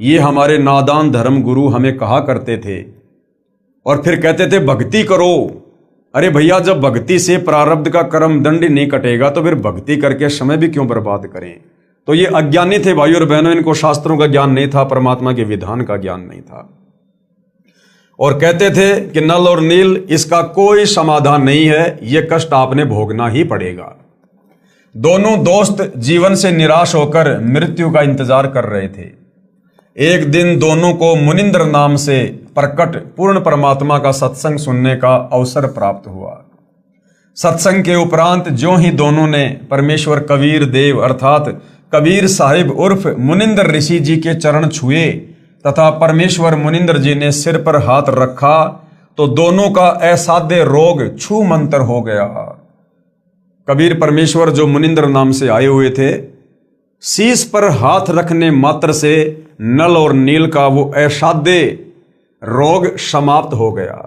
ये हमारे नादान धर्म गुरु हमें कहा करते थे और फिर कहते थे भक्ति करो। अरे भैया, जब भक्ति से प्रारब्ध का कर्म दंड नहीं कटेगा तो फिर भक्ति करके समय भी क्यों बर्बाद करें। तो ये अज्ञानी थे भाई और बहनों, इनको शास्त्रों का ज्ञान नहीं था, परमात्मा के विधान का ज्ञान नहीं था। और कहते थे कि नल और नील इसका कोई समाधान नहीं है, ये कष्ट आपने भोगना ही पड़ेगा। दोनों दोस्त जीवन से निराश होकर मृत्यु का इंतजार कर रहे थे। एक दिन दोनों को मुनिंद्र नाम से प्रकट पूर्ण परमात्मा का सत्संग सुनने का अवसर प्राप्त हुआ। सत्संग के उपरांत जो ही दोनों ने परमेश्वर कबीर देव अर्थात कबीर साहिब उर्फ मुनिंद्र ऋषि जी के चरण छुए तथा परमेश्वर मुनिंद्र जी ने सिर पर हाथ रखा तो दोनों का असाध्य रोग छू मंतर हो गया। कबीर परमेश्वर जो मुनिंद्र नाम से आए हुए थे, शीश पर हाथ रखने मात्र से नल और नील का वो असाध्य रोग समाप्त हो गया।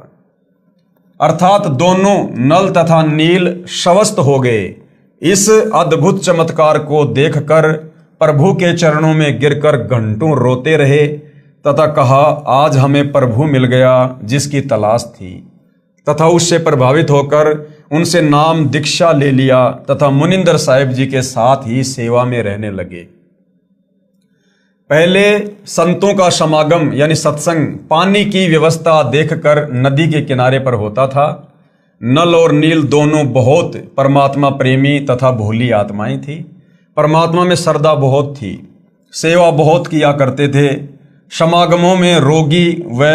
अर्थात दोनों नल तथा नील स्वस्थ हो गए। इस अद्भुत चमत्कार को देखकर प्रभु के चरणों में गिरकर घंटों रोते रहे तथा कहा, आज हमें प्रभु मिल गया जिसकी तलाश थी। तथा उससे प्रभावित होकर उनसे नाम दीक्षा ले लिया तथा मुनिंद्र साहिब जी के साथ ही सेवा में रहने लगे। पहले संतों का समागम यानी सत्संग पानी की व्यवस्था देखकर नदी के किनारे पर होता था। नल और नील दोनों बहुत परमात्मा प्रेमी तथा भोली आत्माएं थी। परमात्मा में श्रद्धा बहुत थी, सेवा बहुत किया करते थे। समागमों में रोगी व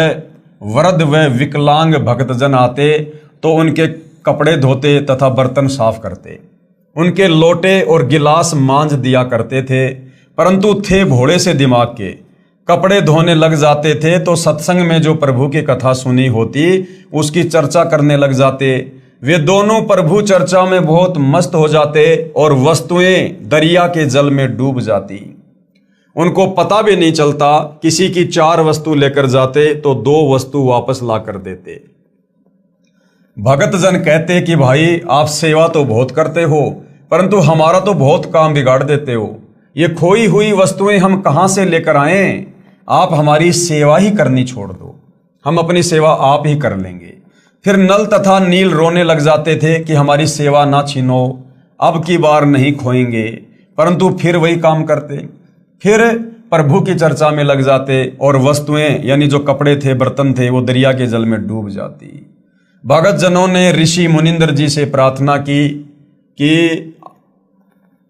वृद्ध व विकलांग भक्तजन आते तो उनके कपड़े धोते तथा बर्तन साफ करते, उनके लोटे और गिलास मांझ दिया करते थे। परंतु थे भोले से दिमाग के, कपड़े धोने लग जाते थे तो सत्संग में जो प्रभु की कथा सुनी होती उसकी चर्चा करने लग जाते। वे दोनों प्रभु चर्चा में बहुत मस्त हो जाते और वस्तुएं दरिया के जल में डूब जाती। उनको पता भी नहीं चलता, किसी की 4 वस्तु लेकर जाते तो 2 वस्तु वापस ला कर देते। भगत जन कहते कि भाई आप सेवा तो बहुत करते हो परंतु हमारा तो बहुत काम बिगाड़ देते हो, ये खोई हुई वस्तुएं हम कहां से लेकर आएं, आप हमारी सेवा ही करनी छोड़ दो, हम अपनी सेवा आप ही कर लेंगे। फिर नल तथा नील रोने लग जाते थे कि हमारी सेवा ना छीनो, अब की बार नहीं खोएंगे, परंतु फिर वही काम करते। फिर प्रभु की चर्चा में लग जाते और वस्तुएं यानी जो कपड़े थे बर्तन थे वो दरिया के जल में डूब जाती। भगत जनों ने ऋषि मुनिंद्र जी से प्रार्थना की कि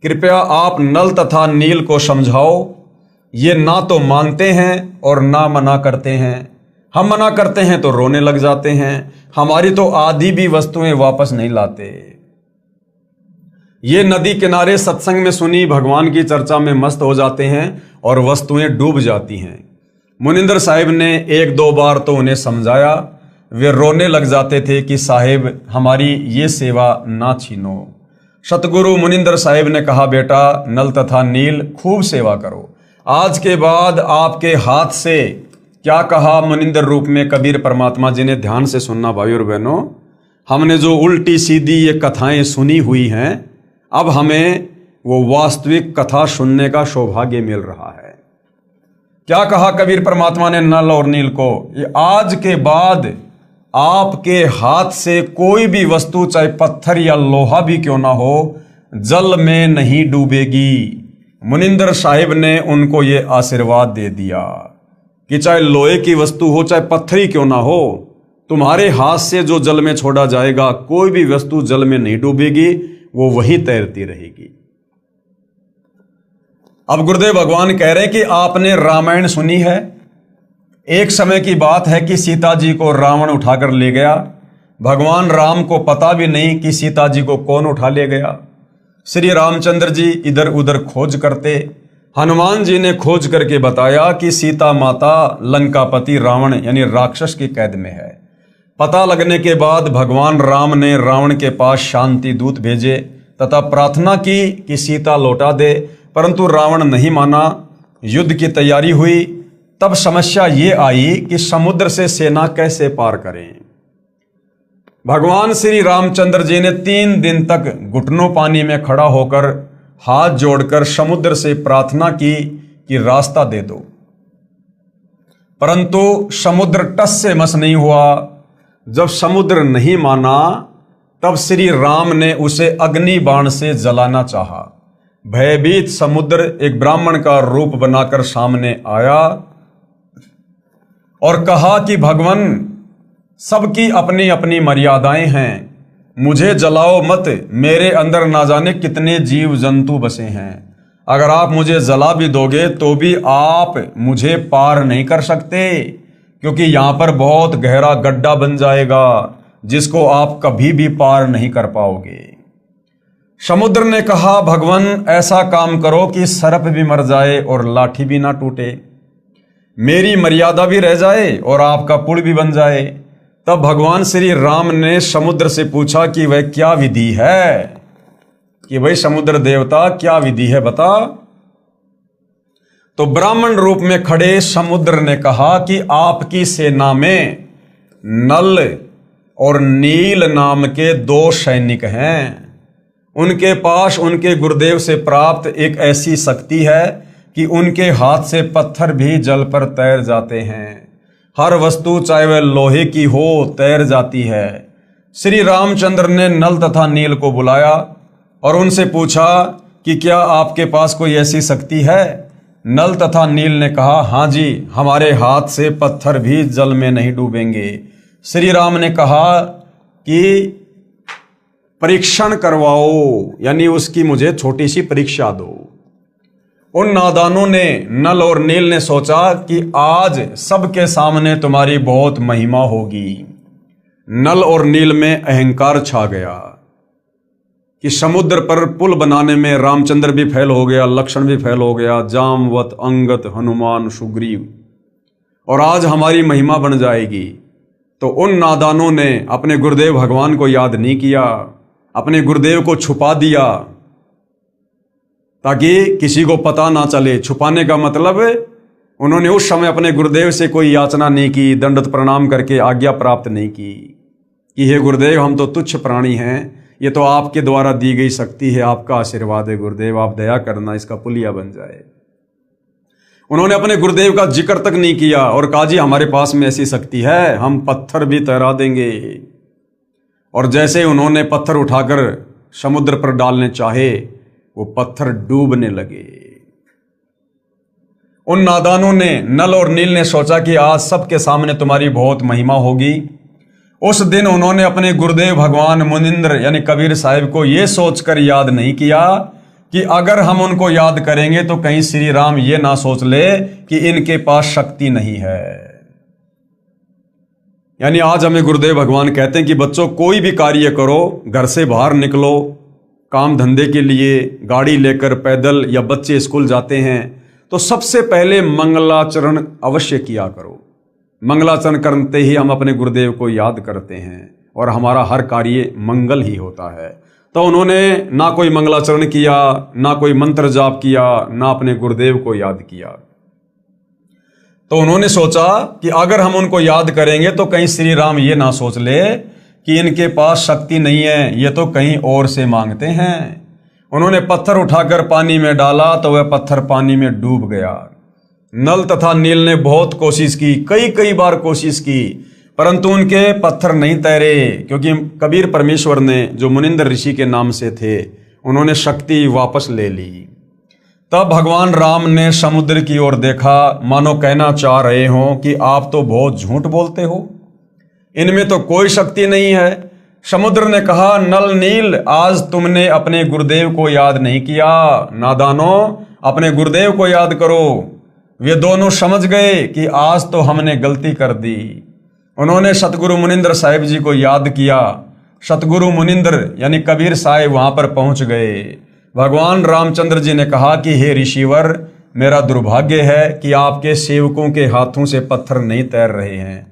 कृपया आप नल तथा नील को समझाओ, ये ना तो मानते हैं और ना मना करते हैं। हम मना करते हैं तो रोने लग जाते हैं, हमारी तो आधी भी वस्तुएं वापस नहीं लाते। ये नदी किनारे सत्संग में सुनी भगवान की चर्चा में मस्त हो जाते हैं और वस्तुएं डूब जाती हैं। मुनिंद्र साहिब ने 1-2 बार तो उन्हें समझाया, वे रोने लग जाते थे कि साहिब हमारी ये सेवा ना छीनो। सतगुरु मुनिंदर साहिब ने कहा, बेटा नल तथा नील खूब सेवा करो, आज के बाद आपके हाथ से, क्या कहा मुनिंदर रूप में कबीर परमात्मा जी ने, ध्यान से सुनना भाई और बहनों, हमने जो उल्टी सीधी ये कथाएं सुनी हुई हैं, अब हमें वो वास्तविक कथा सुनने का सौभाग्य मिल रहा है। क्या कहा कबीर परमात्मा ने नल और नील को, ये आज के बाद आपके हाथ से कोई भी वस्तु, चाहे पत्थर या लोहा भी क्यों ना हो, जल में नहीं डूबेगी। मुनिंदर साहिब ने उनको ये आशीर्वाद दे दिया कि चाहे लोहे की वस्तु हो, चाहे पत्थर ही क्यों ना हो, तुम्हारे हाथ से जो जल में छोड़ा जाएगा, कोई भी वस्तु जल में नहीं डूबेगी, वो वहीं तैरती रहेगी। अब गुरुदेव भगवान कह रहे हैं कि आपने रामायण सुनी है। एक समय की बात है कि सीता जी को रावण उठाकर ले गया। भगवान राम को पता भी नहीं कि सीता जी को कौन उठा ले गया। श्री रामचंद्र जी इधर उधर खोज करते, हनुमान जी ने खोज करके बताया कि सीता माता लंकापति रावण यानी राक्षस की कैद में है। पता लगने के बाद भगवान राम ने रावण के पास शांति दूत भेजे तथा प्रार्थना की कि सीता लौटा दे, परंतु रावण नहीं माना। युद्ध की तैयारी हुई। तब समस्या ये आई कि समुद्र से सेना कैसे पार करें। भगवान श्री रामचंद्र जी ने 3 दिन तक घुटनों पानी में खड़ा होकर हाथ जोड़कर समुद्र से प्रार्थना की कि रास्ता दे दो, परंतु समुद्र टस से मस नहीं हुआ। जब समुद्र नहीं माना, तब श्री राम ने उसे अग्नि बाण से जलाना चाहा। भयभीत समुद्र एक ब्राह्मण का रूप बनाकर सामने आया और कहा कि भगवान, सबकी अपनी अपनी मर्यादाएं हैं, मुझे जलाओ मत, मेरे अंदर ना जाने कितने जीव जंतु बसे हैं। अगर आप मुझे जला भी दोगे तो भी आप मुझे पार नहीं कर सकते, क्योंकि यहां पर बहुत गहरा गड्ढा बन जाएगा जिसको आप कभी भी पार नहीं कर पाओगे। समुद्र ने कहा, भगवान ऐसा काम करो कि सर्प भी मर जाए और लाठी भी ना टूटे, मेरी मर्यादा भी रह जाए और आपका पुल भी बन जाए। तब भगवान श्री राम ने समुद्र से पूछा कि वह क्या विधि है, कि भाई समुद्र देवता क्या विधि है बता। तो ब्राह्मण रूप में खड़े समुद्र ने कहा कि आपकी सेना में नल और नील नाम के 2 सैनिक हैं। उनके पास उनके गुरुदेव से प्राप्त एक ऐसी शक्ति है कि उनके हाथ से पत्थर भी जल पर तैर जाते हैं। हर वस्तु चाहे वह लोहे की हो तैर जाती है। श्री रामचंद्र ने नल तथा नील को बुलाया और उनसे पूछा कि क्या आपके पास कोई ऐसी शक्ति है। नल तथा नील ने कहा, हाँ जी, हमारे हाथ से पत्थर भी जल में नहीं डूबेंगे। श्री राम ने कहा कि परीक्षण करवाओ, यानी उसकी मुझे छोटी सी परीक्षा दो। उन नादानों ने, नल और नील ने सोचा कि आज सबके सामने तुम्हारी बहुत महिमा होगी। नल और नील में अहंकार छा गया कि समुद्र पर पुल बनाने में रामचंद्र भी फेल हो गया, लक्ष्मण भी फेल हो गया, जामवत, अंगद, हनुमान, सुग्रीव, और आज हमारी महिमा बन जाएगी। तो उन नादानों ने अपने गुरुदेव भगवान को याद नहीं किया, अपने गुरुदेव को छुपा दिया ताकि किसी को पता ना चले। छुपाने का मतलब उन्होंने उस समय अपने गुरुदेव से कोई याचना नहीं की, दंडवत प्रणाम करके आज्ञा प्राप्त नहीं की कि हे गुरुदेव, हम तो तुच्छ प्राणी हैं, ये तो आपके द्वारा दी गई शक्ति है, आपका आशीर्वाद है गुरुदेव, आप दया करना, इसका पुलिया बन जाए। उन्होंने अपने गुरुदेव का जिक्र तक नहीं किया और कहा, जी हमारे पास में ऐसी शक्ति है, हम पत्थर भी तैरा देंगे। और जैसे उन्होंने पत्थर उठाकर समुद्र पर डालने चाहे, वो पत्थर डूबने लगे। उन नादानों ने, नल और नील ने सोचा कि आज सबके सामने तुम्हारी बहुत महिमा होगी। उस दिन उन्होंने अपने गुरुदेव भगवान मुनिंद्र यानी कबीर साहिब को यह सोचकर याद नहीं किया कि अगर हम उनको याद करेंगे तो कहीं श्री राम ये ना सोच ले कि इनके पास शक्ति नहीं है। यानी आज हमें गुरुदेव भगवान कहते हैं कि बच्चों, कोई भी कार्य करो, घर से बाहर निकलो काम धंधे के लिए, गाड़ी लेकर, पैदल, या बच्चे स्कूल जाते हैं तो सबसे पहले मंगलाचरण अवश्य किया करो। मंगलाचरण करते ही हम अपने गुरुदेव को याद करते हैं और हमारा हर कार्य मंगल ही होता है। तो उन्होंने ना कोई मंगलाचरण किया, ना कोई मंत्र जाप किया, ना अपने गुरुदेव को याद किया। तो उन्होंने सोचा कि अगर हम उनको याद करेंगे तो कहीं श्री राम ये ना सोच ले कि इनके पास शक्ति नहीं है, ये तो कहीं और से मांगते हैं। उन्होंने पत्थर उठाकर पानी में डाला तो वह पत्थर पानी में डूब गया। नल तथा नील ने बहुत कोशिश की, कई बार कोशिश की, परंतु उनके पत्थर नहीं तैरे, क्योंकि कबीर परमेश्वर ने, जो मुनिंदर ऋषि के नाम से थे, उन्होंने शक्ति वापस ले ली। तब भगवान राम ने समुद्र की ओर देखा, मानो कहना चाह रहे हो कि आप तो बहुत झूठ बोलते हो, इनमें तो कोई शक्ति नहीं है। समुद्र ने कहा, नल नील, आज तुमने अपने गुरुदेव को याद नहीं किया। नादानों, अपने गुरुदेव को याद करो। वे दोनों समझ गए कि आज तो हमने गलती कर दी। उन्होंने सतगुरु मुनिंदर साहिब जी को याद किया। सतगुरु मुनिंदर यानी कबीर साहिब वहां पर पहुंच गए। भगवान रामचंद्र जी ने कहा कि हे ऋषिवर, मेरा दुर्भाग्य है कि आपके सेवकों के हाथों से पत्थर नहीं तैर रहे हैं।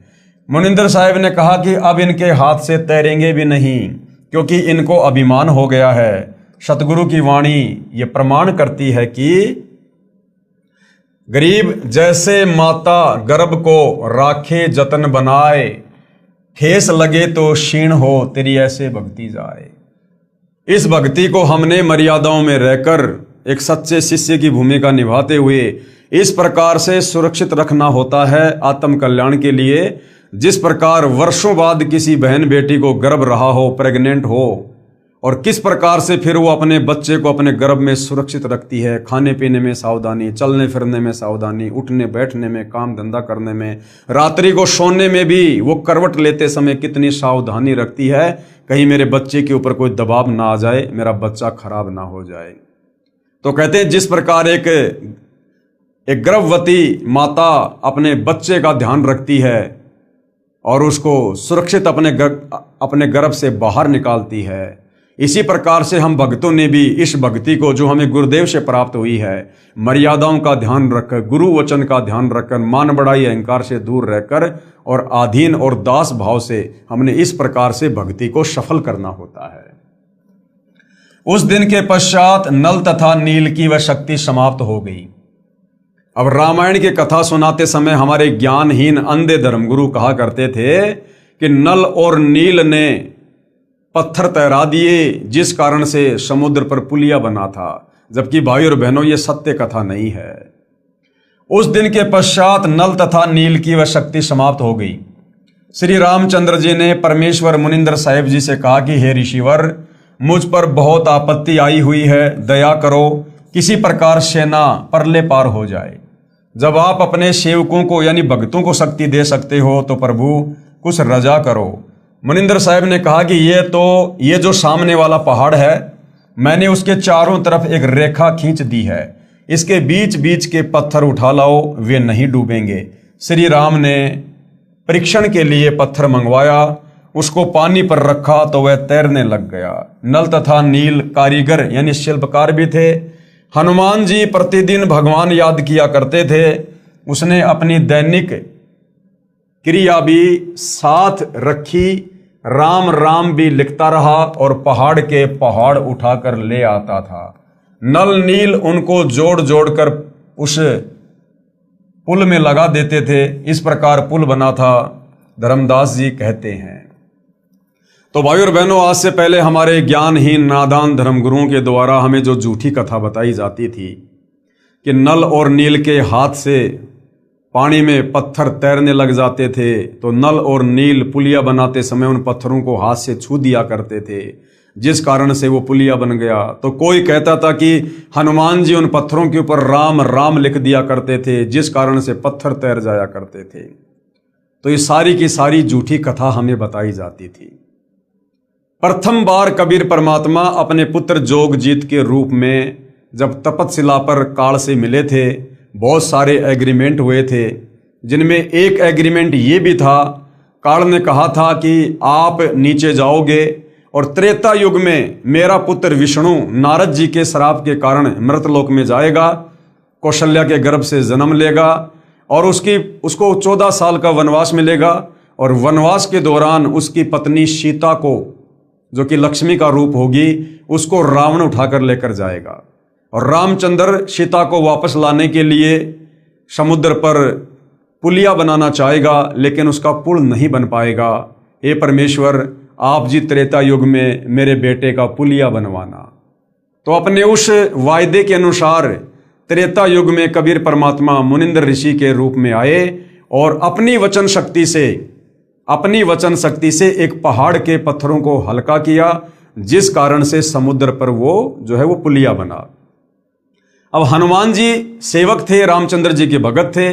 मुनिंदर साहिब ने कहा कि अब इनके हाथ से तैरेंगे भी नहीं, क्योंकि इनको अभिमान हो गया है। सतगुरु की वाणी ये प्रमाण करती है कि गरीब जैसे माता गर्भ को राखे जतन बनाए, ठेस लगे तो क्षीण हो तेरी ऐसे भक्ति जाए। इस भक्ति को हमने मर्यादाओं में रहकर एक सच्चे शिष्य की भूमिका निभाते हुए इस प्रकार से सुरक्षित रखना होता है आत्म कल्याण के लिए, जिस प्रकार वर्षों बाद किसी बहन बेटी को गर्भ रहा हो, प्रेग्नेंट हो, और किस प्रकार से फिर वो अपने बच्चे को अपने गर्भ में सुरक्षित रखती है। खाने पीने में सावधानी, चलने फिरने में सावधानी, उठने बैठने में, काम धंधा करने में, रात्रि को सोने में भी वो करवट लेते समय कितनी सावधानी रखती है, कहीं मेरे बच्चे के ऊपर कोई दबाव ना आ जाए, मेरा बच्चा खराब ना हो जाए। तो कहते हैं जिस प्रकार एक गर्भवती माता अपने बच्चे का ध्यान रखती है और उसको सुरक्षित अपने गर्भ से बाहर निकालती है, इसी प्रकार से हम भक्तों ने भी इस भक्ति को जो हमें गुरुदेव से प्राप्त हुई है, मर्यादाओं का ध्यान रखकर, गुरु वचन का ध्यान रखकर, मान बढ़ाई अहंकार से दूर रहकर और आधीन और दास भाव से हमने इस प्रकार से भक्ति को सफल करना होता है। उस दिन के पश्चात नल तथा नील की वह शक्ति समाप्त हो गई। अब रामायण की कथा सुनाते समय हमारे ज्ञानहीन अंधे धर्मगुरु कहा करते थे कि नल और नील ने पत्थर तैरा दिए, जिस कारण से समुद्र पर पुलिया बना था, जबकि भाई और बहनों ये सत्य कथा नहीं है। उस दिन के पश्चात नल तथा नील की वह शक्ति समाप्त हो गई। श्री रामचंद्र जी ने परमेश्वर मुनिंदर साहिब जी से कहा कि हे ऋषिवर, मुझ पर बहुत आपत्ति आई हुई है, दया करो, किसी प्रकार सेना परले पार हो जाए। जब आप अपने सेवकों को यानी भक्तों को शक्ति दे सकते हो तो प्रभु कुछ रजा करो। मुनिंदर साहिब ने कहा कि ये जो सामने वाला पहाड़ है, मैंने उसके चारों तरफ एक रेखा खींच दी है, इसके बीच बीच के पत्थर उठा लाओ, वे नहीं डूबेंगे। श्री राम ने परीक्षण के लिए पत्थर मंगवाया, उसको पानी पर रखा तो वह तैरने लग गया। नल तथा नील कारीगर यानी शिल्पकार भी थे। हनुमान जी प्रतिदिन भगवान याद किया करते थे। उसने अपनी दैनिक क्रिया भी साथ रखी, राम राम भी लिखता रहा और पहाड़ के पहाड़ उठाकर ले आता था। नल नील उनको जोड़ जोड़कर उस पुल में लगा देते थे। इस प्रकार पुल बना था, धर्मदास जी कहते हैं। तो भाई और बहनों, आज से पहले हमारे ज्ञानहीन नादान धर्मगुरुओं के द्वारा हमें जो झूठी कथा बताई जाती थी कि नल और नील के हाथ से पानी में पत्थर तैरने लग जाते थे, तो नल और नील पुलिया बनाते समय उन पत्थरों को हाथ से छू दिया करते थे, जिस कारण से वो पुलिया बन गया। तो कोई कहता था कि हनुमान जी उन पत्थरों के ऊपर राम राम लिख दिया करते थे, जिस कारण से पत्थर तैर जाया करते थे। तो ये सारी की सारी झूठी कथा हमें बताई जाती थी। प्रथम बार कबीर परमात्मा अपने पुत्र जोगजीत के रूप में जब तपतशिला पर काल से मिले थे, बहुत सारे एग्रीमेंट हुए थे, जिनमें एक एग्रीमेंट ये भी था, काल ने कहा था कि आप नीचे जाओगे और त्रेता युग में मेरा पुत्र विष्णु नारद जी के श्राप के कारण मृतलोक में जाएगा, कौशल्या के गर्भ से जन्म लेगा और उसको 14 साल का वनवास मिलेगा, और वनवास के दौरान उसकी पत्नी सीता को, जो कि लक्ष्मी का रूप होगी, उसको रावण उठाकर लेकर जाएगा। और रामचंद्र सीता को वापस लाने के लिए समुद्र पर पुलिया बनाना चाहेगा, लेकिन उसका पुल नहीं बन पाएगा। हे परमेश्वर, आप जी त्रेता युग में मेरे बेटे का पुलिया बनवाना। तो अपने उस वायदे के अनुसार त्रेता युग में कबीर परमात्मा मुनिंद्र ऋषि के रूप में आए और अपनी वचन शक्ति से एक पहाड़ के पत्थरों को हल्का किया, जिस कारण से समुद्र पर वो पुलिया बना। अब हनुमान जी सेवक थे, रामचंद्र जी के भगत थे।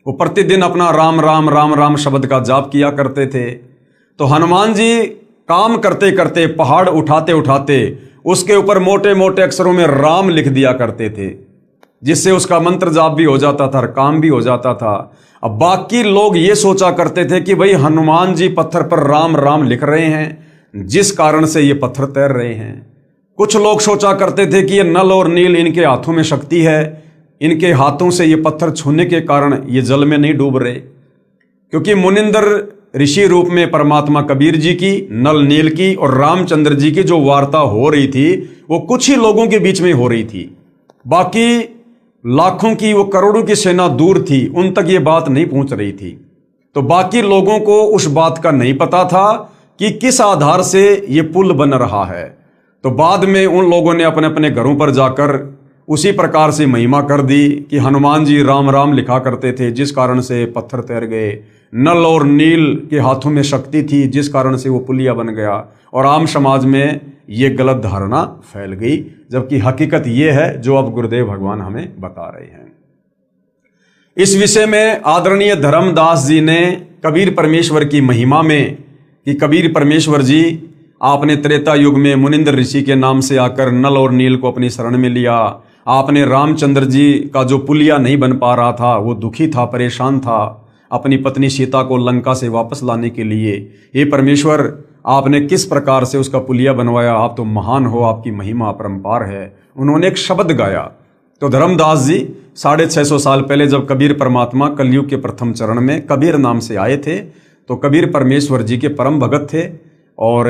वो प्रतिदिन अपना राम राम राम राम शब्द का जाप किया करते थे। तो हनुमान जी काम करते करते, पहाड़ उठाते उठाते उसके ऊपर मोटे मोटे अक्षरों में राम लिख दिया करते थे, जिससे उसका मंत्र जाप भी हो जाता था और काम भी हो जाता था। अब बाकी लोग ये सोचा करते थे कि भाई हनुमान जी पत्थर पर राम राम लिख रहे हैं, जिस कारण से ये पत्थर तैर रहे हैं। कुछ लोग सोचा करते थे कि ये नल और नील इनके हाथों में शक्ति है, इनके हाथों से ये पत्थर छूने के कारण ये जल में नहीं डूब रहे। क्योंकि मुनिंद्र ऋषि रूप में परमात्मा कबीर जी की, नल नील की और रामचंद्र जी की जो वार्ता हो रही थी, वो कुछ ही लोगों के बीच में हो रही थी। बाकी लाखों की, वो करोड़ों की सेना दूर थी, उन तक ये बात नहीं पहुंच रही थी। तो बाकी लोगों को उस बात का नहीं पता था कि किस आधार से ये पुल बन रहा है। तो बाद में उन लोगों ने अपने अपने घरों पर जाकर उसी प्रकार से महिमा कर दी कि हनुमान जी राम राम लिखा करते थे, जिस कारण से पत्थर तैर गए। नल और नील के हाथों में शक्ति थी, जिस कारण से वो पुलिया बन गया। और आम समाज में ये गलत धारणा फैल गई, जबकि हकीकत ये है जो अब गुरुदेव भगवान हमें बता रहे हैं। इस विषय में आदरणीय धर्मदास जी ने कबीर परमेश्वर की महिमा में कि कबीर परमेश्वर जी आपने त्रेता युग में मुनिंद्र ऋषि के नाम से आकर नल और नील को अपनी शरण में लिया। आपने रामचंद्र जी का जो पुलिया नहीं बन पा रहा था, वो दुखी था, परेशान था, अपनी पत्नी सीता को लंका से वापस लाने के लिए। हे परमेश्वर, आपने किस प्रकार से उसका पुलिया बनवाया, आप तो महान हो, आपकी महिमा अपरंपार है। उन्होंने एक शब्द गाया। तो धर्मदास जी 650 साल पहले जब कबीर परमात्मा कलयुग के प्रथम चरण में कबीर नाम से आए थे, तो कबीर परमेश्वर जी के परम भगत थे, और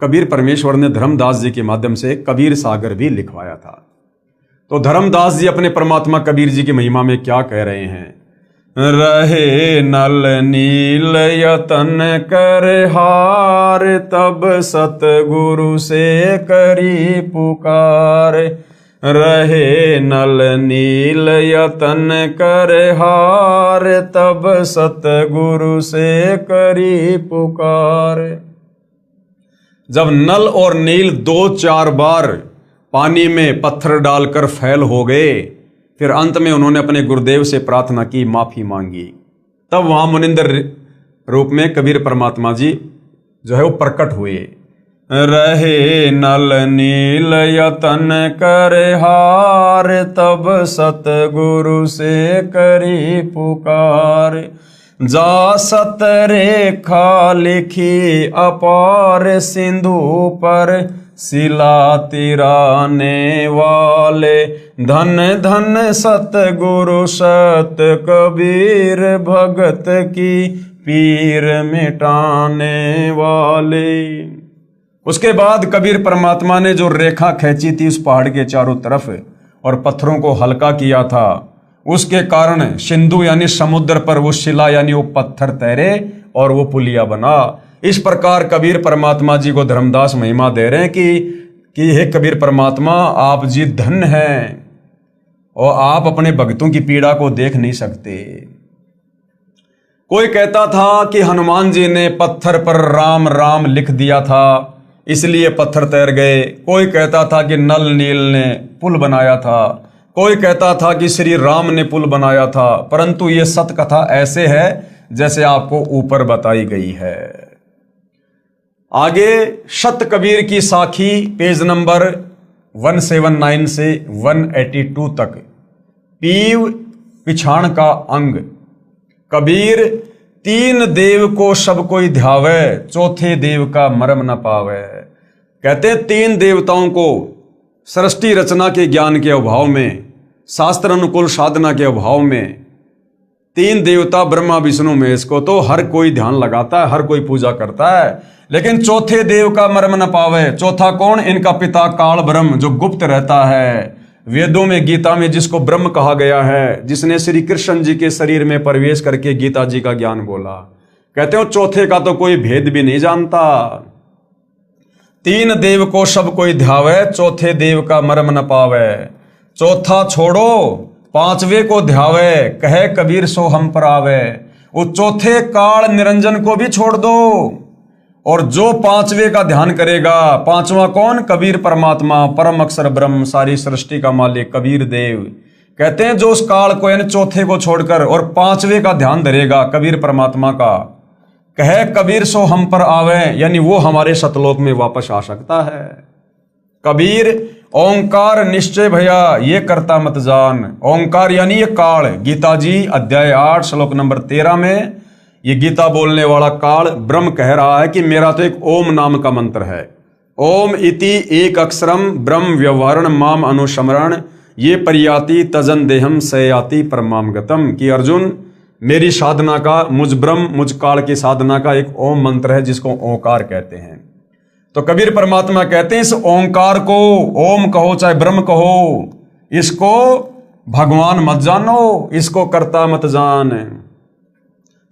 कबीर परमेश्वर ने धर्मदास जी के माध्यम से कबीर सागर भी लिखवाया था। तो धर्मदास जी अपने परमात्मा कबीर जी की महिमा में क्या कह रहे हैं? रहे नल नील यतन कर हार, तब सतगुरु से करी पुकार। रहे नल नील यतन कर हार, तब सतगुरु से करी पुकार। जब नल और नील 2-4 बार पानी में पत्थर डालकर फैल हो गए, फिर अंत में उन्होंने अपने गुरुदेव से प्रार्थना की, माफी मांगी। तब वहां मुनिंद्र रूप में कबीर परमात्मा जी वो प्रकट हुए। रहे नल नील यतन कर हार, तब सतगुरु से करी पुकार। जा सत रेखा लिखी अपार, सिंधु पर शिला तिराने वाले। धन धन सतगुरु सत कबीर, भगत की पीर मिटाने वाले। उसके बाद कबीर परमात्मा ने जो रेखा खींची थी उस पहाड़ के चारों तरफ और पत्थरों को हल्का किया था, उसके कारण सिंधु यानी समुद्र पर वो शिला यानी वो पत्थर तैरे और वो पुलिया बना। इस प्रकार कबीर परमात्मा जी को धर्मदास महिमा दे रहे हैं कि हे कबीर परमात्मा, आप जी धन्य हैं और आप अपने भक्तों की पीड़ा को देख नहीं सकते। कोई कहता था कि हनुमान जी ने पत्थर पर राम राम लिख दिया था, इसलिए पत्थर तैर गए। कोई कहता था कि नल नील ने पुल बनाया था। कोई कहता था कि श्री राम ने पुल बनाया था। परंतु ये सत कथा ऐसे है जैसे आपको ऊपर बताई गई है। आगे सत कबीर की साखी पेज नंबर 179 से 182 तक। पीव पिछाण का अंग। कबीर 3 देव को सब कोई ध्यावे, चौथे देव का मरम न पावे। कहते 3 देवताओं को सृष्टि रचना के ज्ञान के अभाव में, शास्त्र अनुकूल साधना के अभाव में तीन देवता ब्रह्मा विष्णु महेश को तो हर कोई ध्यान लगाता है, हर कोई पूजा करता है, लेकिन चौथे देव का मर्म न पावे। चौथा कौन? इनका पिता काल ब्रह्म, जो गुप्त रहता है। वेदों में, गीता में जिसको ब्रह्म कहा गया है, जिसने श्री कृष्ण जी के शरीर में प्रवेश करके गीता जी का ज्ञान बोला, कहते हो चौथे का तो कोई भेद भी नहीं जानता। तीन देव को सब कोई ध्यावे, चौथे देव का मर्म न पावे। चौथा छोड़ो, पांचवे को ध्यावे, कहे कबीर सो हम पर आवे। वो चौथे काल निरंजन को भी छोड़ दो, और जो पांचवे का ध्यान करेगा, पांचवा कौन? कबीर परमात्मा, परम अक्षर ब्रह्म, सारी सृष्टि का मालिक कबीर देव। कहते हैं जो उस काल को यानी चौथे को छोड़कर और पांचवे का ध्यान धरेगा, कबीर परमात्मा का, कहे कबीर सो हम पर आवे, यानी वो हमारे सतलोक में वापस आ सकता है। कबीर ओंकार निश्चय भैया ये करता मत जान। ओंकार यानी ये काल। गीता जी अध्याय 8 श्लोक नंबर 13 में ये गीता बोलने वाला काल ब्रह्म कह रहा है कि मेरा तो एक ओम नाम का मंत्र है। ओम इति एक अक्षरम ब्रह्म व्यवहारण माम अनुस्मरण ये परियाति तजन देहम सयाति परमाम गतम। कि अर्जुन, मेरी साधना का, मुझ ब्रह्म, मुझ काल की साधना का एक ओम मंत्र है जिसको ओंकार कहते हैं। तो कबीर परमात्मा कहते हैं इस ओंकार को, ओम कहो चाहे ब्रह्म कहो, इसको भगवान मत जानो, इसको करता मत जान।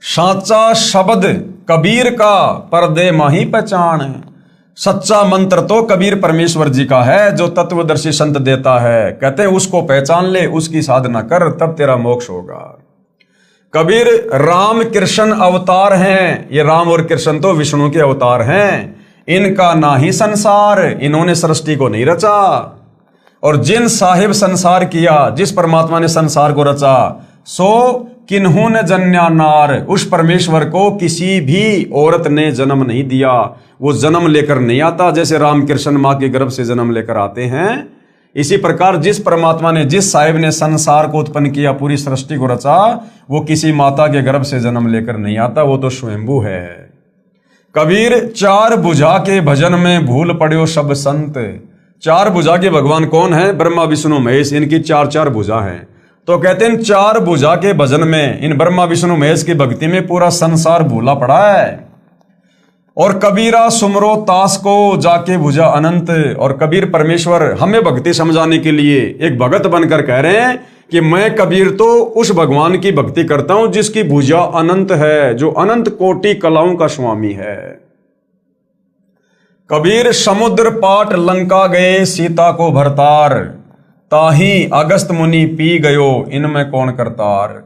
साचा शब्द कबीर का पर्दे माही पहचान। सच्चा मंत्र तो कबीर परमेश्वर जी का है, जो तत्वदर्शी संत देता है। कहते हैं उसको पहचान ले, उसकी साधना कर, तब तेरा मोक्ष होगा। कबीर राम कृष्ण अवतार हैं। ये राम और कृष्ण तो विष्णु के अवतार हैं। इनका ना ही संसार, इन्होंने सृष्टि को नहीं रचा। और जिन साहिब संसार किया, जिस परमात्मा ने संसार को रचा, सो किन्हू ने जन्या नार, उस परमेश्वर को किसी भी औरत ने जन्म नहीं दिया। वो जन्म लेकर नहीं आता, जैसे राम कृष्ण माँ के गर्भ से जन्म लेकर आते हैं। इसी प्रकार जिस परमात्मा ने, जिस साहिब ने संसार को उत्पन्न किया, पूरी सृष्टि को रचा, वो किसी माता के गर्भ से जन्म लेकर नहीं आता, वो तो स्वयंभू है। कबीर चार भुजा के भजन में भूल पड़ो सब संत। चार भुजा के भगवान कौन है? ब्रह्मा विष्णु महेश। इनकी चार चार भुजा हैं। तो कहते हैं चार भुजा के भजन में, इन ब्रह्मा विष्णु महेश की भक्ति में पूरा संसार भूला पड़ा है। और कबीरा सुमरो तास को जाके भुजा अनंत। और कबीर परमेश्वर हमें भक्ति समझाने के लिए एक भगत बनकर कह रहे हैं कि मैं कबीर तो उस भगवान की भक्ति करता हूं जिसकी भुजा अनंत है, जो अनंत कोटि कलाओं का स्वामी है। कबीर समुद्र पाट लंका गए सीता को भरतार, ताही अगस्त मुनि पी गयो इनमें कौन करतार।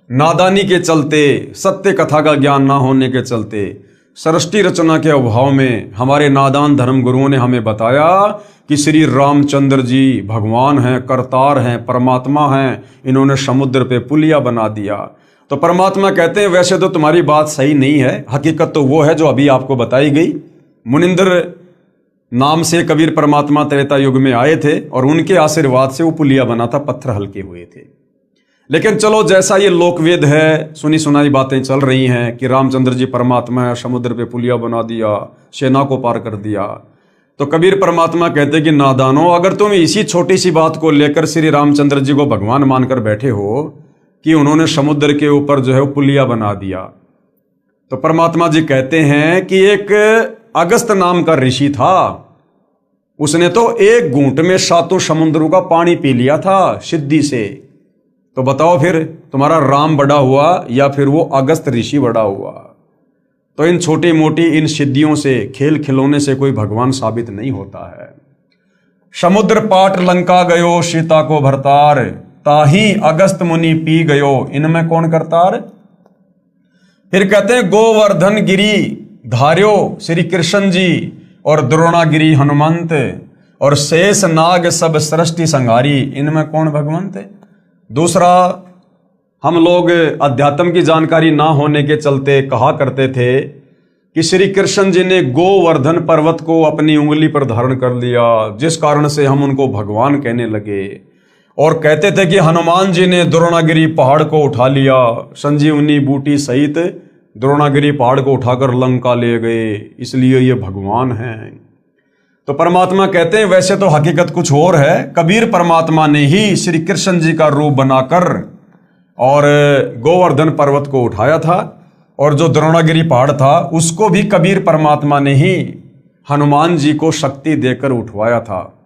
नादानी के चलते, सत्य कथा का ज्ञान ना होने के चलते, सृष्टि रचना के अभाव में हमारे नादान धर्म गुरुओं ने हमें बताया कि श्री रामचंद्र जी भगवान हैं, करतार हैं, परमात्मा हैं। इन्होंने समुद्र पे पुलिया बना दिया। तो परमात्मा कहते हैं वैसे तो तुम्हारी बात सही नहीं है, हकीकत तो वो है जो अभी आपको बताई गई। मुनिंद्र नाम से कबीर परमात्मा त्रेता युग में आए थे और उनके आशीर्वाद से वो पुलिया बना था, पत्थर हल्के हुए थे। लेकिन चलो, जैसा ये लोकवेद है, सुनी सुनाई बातें चल रही हैं कि रामचंद्र जी परमात्मा है, समुद्र पे पुलिया बना दिया, सेना को पार कर दिया। तो कबीर परमात्मा कहते कि नादानो, अगर तुम इसी छोटी सी बात को लेकर श्री रामचंद्र जी को भगवान मानकर बैठे हो कि उन्होंने समुद्र के ऊपर जो है वो पुलिया बना दिया, तो परमात्मा जी कहते हैं कि एक अगस्त नाम का ऋषि था, उसने तो एक घूंट में 7 समुद्रों का पानी पी लिया था सिद्धि से। तो बताओ फिर तुम्हारा राम बड़ा हुआ या फिर वो अगस्त ऋषि बड़ा हुआ? तो इन छोटी मोटी इन सिद्धियों से, खेल खिलौने से कोई भगवान साबित नहीं होता है। समुद्र पाट लंका गयो सीता को भरतार, ताही अगस्त मुनि पी गयो इनमें कौन करतार। फिर कहते हैं गोवर्धन गिरी धार्यो श्री कृष्ण जी और द्रोणागिरी हनुमंत, और शेष नाग सब सृष्टि संहारी इनमें कौन भगवंत। दूसरा, हम लोग अध्यात्म की जानकारी ना होने के चलते कहा करते थे कि श्री कृष्ण जी ने गोवर्धन पर्वत को अपनी उंगली पर धारण कर लिया, जिस कारण से हम उनको भगवान कहने लगे। और कहते थे कि हनुमान जी ने द्रोणागिरी पहाड़ को उठा लिया, संजीवनी बूटी सहित द्रोणागिरी पहाड़ को उठाकर लंका ले गए, इसलिए ये भगवान हैं। तो परमात्मा कहते हैं वैसे तो हकीकत कुछ और है। कबीर परमात्मा ने ही श्री कृष्ण जी का रूप बनाकर और गोवर्धन पर्वत को उठाया था, और जो द्रोणागिरी पहाड़ था उसको भी कबीर परमात्मा ने ही हनुमान जी को शक्ति देकर उठवाया था।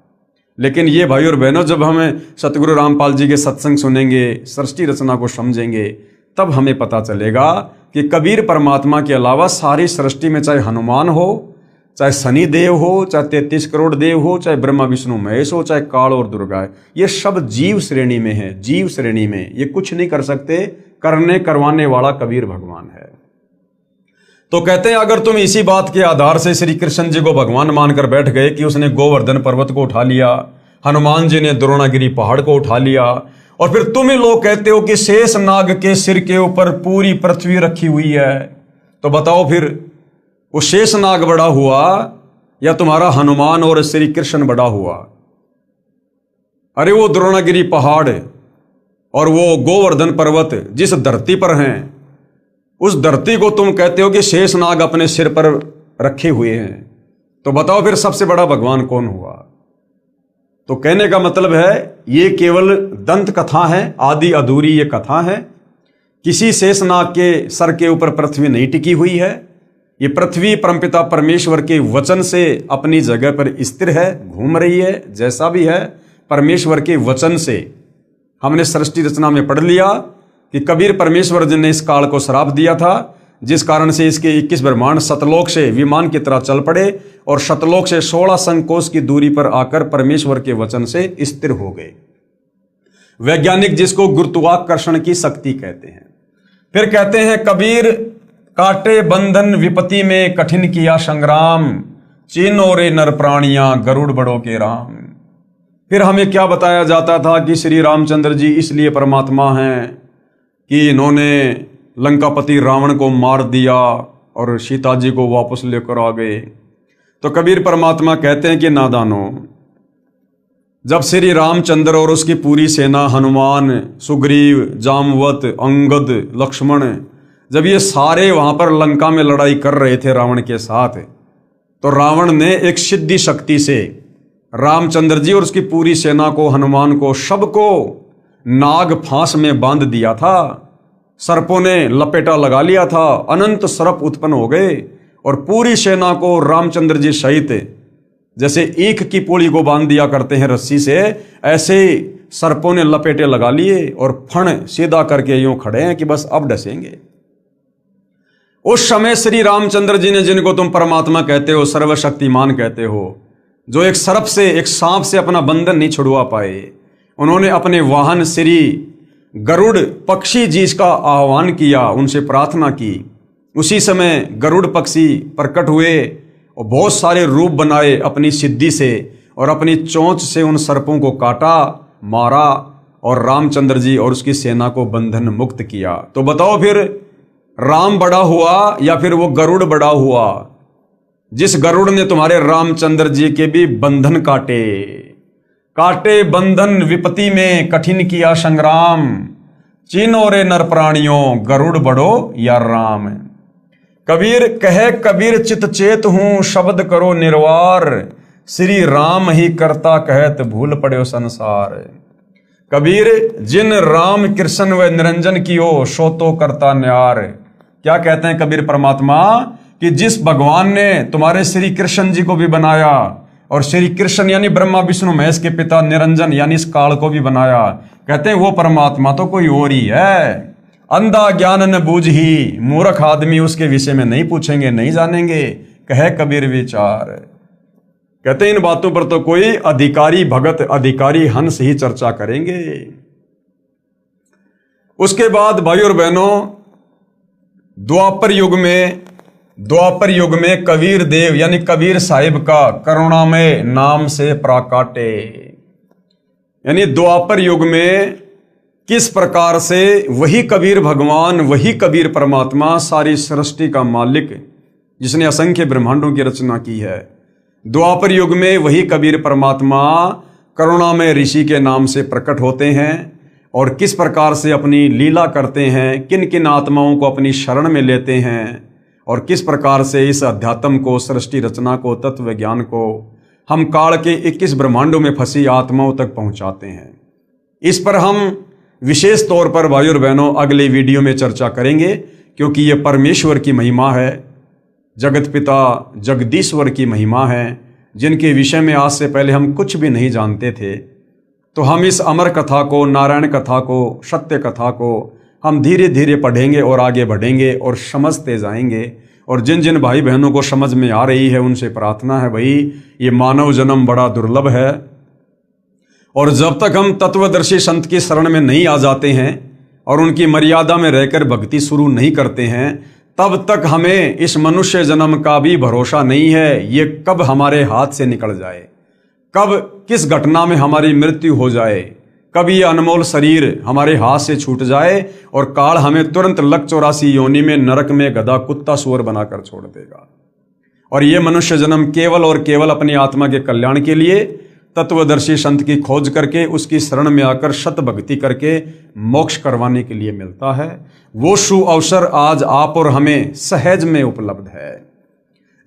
लेकिन ये भाई और बहनों, जब हमें सतगुरु रामपाल जी के सत्संग सुनेंगे, सृष्टि रचना को समझेंगे, तब हमें पता चलेगा कि कबीर परमात्मा के अलावा सारी सृष्टि में चाहे हनुमान हो, चाहे शनि देव हो, चाहे 33 करोड़ देव हो, चाहे ब्रह्मा विष्णु महेश हो, चाहे काल और दुर्गा है, ये सब जीव श्रेणी में है। जीव श्रेणी में ये कुछ नहीं कर सकते, करने करवाने वाला कबीर भगवान है। तो कहते हैं अगर तुम इसी बात के आधार से श्री कृष्ण जी को भगवान मानकर बैठ गए कि उसने गोवर्धन पर्वत को उठा लिया, हनुमान जी ने द्रोणागिरी पहाड़ को उठा लिया, और फिर तुम ही लोग कहते हो कि शेष नाग के सिर के ऊपर पूरी पृथ्वी रखी हुई है, तो बताओ फिर वो शेष नाग बड़ा हुआ या तुम्हारा हनुमान और श्री कृष्ण बड़ा हुआ? अरे वो द्रोणागिरी पहाड़ और वो गोवर्धन पर्वत जिस धरती पर हैं, उस धरती को तुम कहते हो कि शेष नाग अपने सिर पर रखे हुए हैं, तो बताओ फिर सबसे बड़ा भगवान कौन हुआ? तो कहने का मतलब है ये केवल दंत कथा है, आदि अधूरी ये कथा है। किसी शेष नाग के सर के ऊपर पृथ्वी नहीं टिकी हुई है। ये पृथ्वी परमपिता परमेश्वर के वचन से अपनी जगह पर स्थिर है, घूम रही है। जैसा भी है परमेश्वर के वचन से। हमने सृष्टि रचना में पढ़ लिया कि कबीर परमेश्वर जी ने इस काल को श्राप दिया था, जिस कारण से इसके 21 ब्रह्मांड सतलोक से विमान की तरह चल पड़े और सतलोक से 16 संकोश की दूरी पर आकर परमेश्वर के वचन से स्थिर हो गए। वैज्ञानिक जिसको गुरुत्वाकर्षण की शक्ति कहते हैं। फिर कहते हैं कबीर काटे बंधन विपत्ति में कठिन किया संग्राम, चीनो रे नर प्राणियां गरुड़ बड़ों के राम। फिर हमें क्या बताया जाता था कि श्री रामचंद्र जी इसलिए परमात्मा हैं कि इन्होंने लंकापति रावण को मार दिया और सीता जी को वापस लेकर आ गए। तो कबीर परमात्मा कहते हैं कि नादानो, जब श्री रामचंद्र और उसकी पूरी सेना हनुमान, सुग्रीव, जामवत, अंगद, लक्ष्मण, जब ये सारे वहां पर लंका में लड़ाई कर रहे थे रावण के साथ, तो रावण ने एक सिद्धि शक्ति से रामचंद्र जी और उसकी पूरी सेना को, हनुमान को, सबको नाग फांस में बांध दिया था। सर्पों ने लपेटा लगा लिया था, अनंत सर्प उत्पन्न हो गए और पूरी सेना को रामचंद्र जी सहित जैसे ईख की पुड़ी को बांध दिया करते हैं रस्सी से, ऐसे सर्पों ने लपेटे लगा लिए और फण सीधा करके यूं खड़े हैं कि बस अब डसेंगे। उस समय श्री रामचंद्र जी ने, जिनको तुम परमात्मा कहते हो, सर्वशक्तिमान कहते हो, जो एक सर्प से, एक सांप से अपना बंधन नहीं छुड़वा पाए, उन्होंने अपने वाहन श्री गरुड़ पक्षी जी का आह्वान किया, उनसे प्रार्थना की। उसी समय गरुड़ पक्षी प्रकट हुए और बहुत सारे रूप बनाए अपनी सिद्धि से, और अपनी चोंच से उन सर्पों को काटा, मारा और रामचंद्र जी और उसकी सेना को बंधन मुक्त किया। तो बताओ फिर राम बड़ा हुआ या फिर वो गरुड़ बड़ा हुआ, जिस गरुड़ ने तुम्हारे रामचंद्र जी के भी बंधन काटे? काटे बंधन विपत्ति में कठिन किया संग्राम, चीनो रे नर प्राणियों गरुड़ बड़ो या राम। कबीर कहे कबीर चित चेत हूं शब्द करो निर्वार, श्री राम ही करता कहत भूल पड़े संसार। कबीर जिन राम कृष्ण व निरंजन कियो सो तो करता न्यार। क्या कहते हैं कबीर परमात्मा कि जिस भगवान ने तुम्हारे श्री कृष्ण जी को भी बनाया, और श्री कृष्ण यानी ब्रह्मा विष्णु महेश के पिता, निरंजन यानी इस काल को भी बनाया, कहते हैं वो परमात्मा तो कोई और ही है। अंधा ज्ञान न बूझ ही, मूर्ख आदमी उसके विषय में नहीं पूछेंगे, नहीं जानेंगे, कहे कबीर विचार। कहते हैं इन बातों पर तो कोई अधिकारी भगत, अधिकारी हंस ही चर्चा करेंगे। उसके बाद भाई और बहनों, द्वापर युग में कबीर देव यानी कबीर साहिब का करुणामय नाम से प्राकाटे, यानी द्वापर युग में किस प्रकार से वही कबीर भगवान, वही कबीर परमात्मा, सारी सृष्टि का मालिक, जिसने असंख्य ब्रह्मांडों की रचना की है, द्वापर युग में वही कबीर परमात्मा करुणामय ऋषि के नाम से प्रकट होते हैं और किस प्रकार से अपनी लीला करते हैं, किन किन आत्माओं को अपनी शरण में लेते हैं और किस प्रकार से इस अध्यात्म को, सृष्टि रचना को, तत्व ज्ञान को हम काल के 21 ब्रह्मांडों में फंसी आत्माओं तक पहुंचाते हैं। इस पर हम विशेष तौर पर भाई और बहनों अगले वीडियो में चर्चा करेंगे, क्योंकि ये परमेश्वर की महिमा है, जगत पिता जगदीश्वर की महिमा है, जिनके विषय में आज से पहले हम कुछ भी नहीं जानते थे। तो हम इस अमर कथा को, नारायण कथा को, सत्य कथा को हम धीरे धीरे पढ़ेंगे और आगे बढ़ेंगे और समझते जाएंगे। और जिन जिन भाई बहनों को समझ में आ रही है उनसे प्रार्थना है, भाई ये मानव जन्म बड़ा दुर्लभ है, और जब तक हम तत्वदर्शी संत की शरण में नहीं आ जाते हैं और उनकी मर्यादा में रहकर भक्ति शुरू नहीं करते हैं, तब तक हमें इस मनुष्य जन्म का भी भरोसा नहीं है। ये कब हमारे हाथ से निकल जाए, कब किस घटना में हमारी मृत्यु हो जाए, कब ये अनमोल शरीर हमारे हाथ से छूट जाए और काल हमें तुरंत लक 84 योनि में, नरक में गधा कुत्ता सुअर बनाकर छोड़ देगा। और ये मनुष्य जन्म केवल और केवल अपनी आत्मा के कल्याण के लिए तत्वदर्शी संत की खोज करके, उसकी शरण में आकर सत भक्ति करके मोक्ष करवाने के लिए मिलता है। वो शु अवसर आज आप और हमें सहज में उपलब्ध है।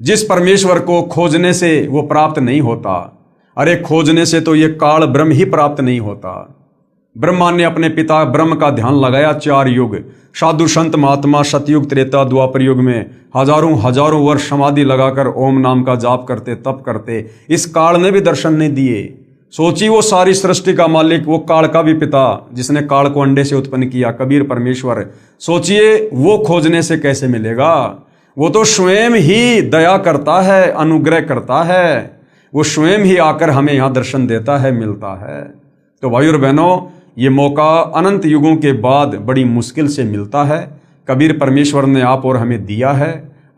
जिस परमेश्वर को खोजने से वो प्राप्त नहीं होता, अरे खोजने से तो ये काल ब्रह्म ही प्राप्त नहीं होता। ब्रह्मा ने अपने पिता ब्रह्म का ध्यान लगाया 4 युग, साधु संत महात्मा सतयुग त्रेता द्वापर युग में हजारों हजारों वर्ष समाधि लगाकर ओम नाम का जाप करते, तप करते, इस काल ने भी दर्शन नहीं दिए। सोची वो सारी सृष्टि का मालिक, वो काल का भी पिता, जिसने काल को अंडे से उत्पन्न किया, कबीर परमेश्वर, सोचिए वो खोजने से कैसे मिलेगा। वो तो स्वयं ही दया करता है, अनुग्रह करता है, वो स्वयं ही आकर हमें यहाँ दर्शन देता है, मिलता है। तो भाई और बहनों, ये मौका अनंत युगों के बाद बड़ी मुश्किल से मिलता है। कबीर परमेश्वर ने आप और हमें दिया है।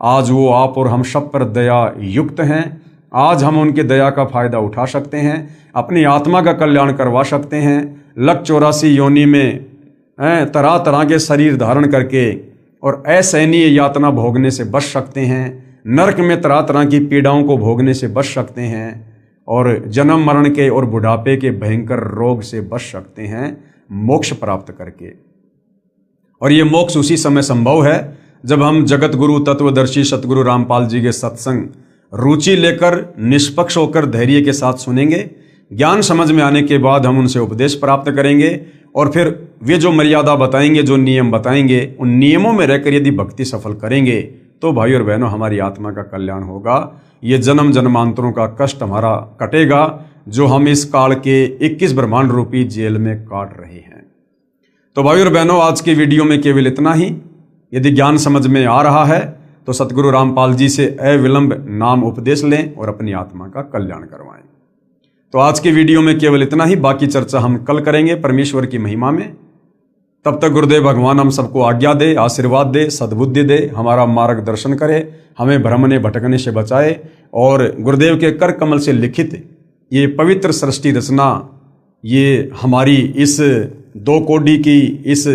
आज वो आप और हम सब पर दया युक्त हैं। आज हम उनकी दया का फायदा उठा सकते हैं, अपनी आत्मा का कल्याण करवा सकते हैं। लक 84 योनि में तरह तरह के शरीर धारण करके और असहनीय यातना भोगने से बच सकते हैं। नरक में तरह तरह की पीड़ाओं को भोगने से बच सकते हैं और जन्म मरण के और बुढ़ापे के भयंकर रोग से बच सकते हैं मोक्ष प्राप्त करके। और ये मोक्ष उसी समय संभव है जब हम जगत गुरु तत्वदर्शी सतगुरु रामपाल जी के सत्संग रुचि लेकर, निष्पक्ष होकर, धैर्य के साथ सुनेंगे। ज्ञान समझ में आने के बाद हम उनसे उपदेश प्राप्त करेंगे और फिर वे जो मर्यादा बताएंगे, जो नियम बताएंगे, उन नियमों में रहकर यदि भक्ति सफल करेंगे तो भाई और बहनों हमारी आत्मा का कल्याण होगा। ये जन्म जन्मांतरों का कष्ट हमारा कटेगा जो हम इस काल के 21 ब्रह्मांड रूपी जेल में काट रहे हैं। तो भाई और बहनों, आज की वीडियो में केवल इतना ही। यदि ज्ञान समझ में आ रहा है तो सतगुरु रामपाल जी से अविलंब नाम उपदेश लें और अपनी आत्मा का कल्याण करवाएं। तो आज की वीडियो में केवल इतना ही, बाकी चर्चा हम कल करेंगे परमेश्वर की महिमा में। तब तक गुरुदेव भगवान हम सबको आज्ञा दे, आशीर्वाद दे, सद्बुद्धि दे, हमारा मार्गदर्शन करे, हमें भ्रमने भटकने से बचाए और गुरुदेव के कर कमल से लिखित ये पवित्र सृष्टि रचना, ये हमारी इस 2 कोडी की इस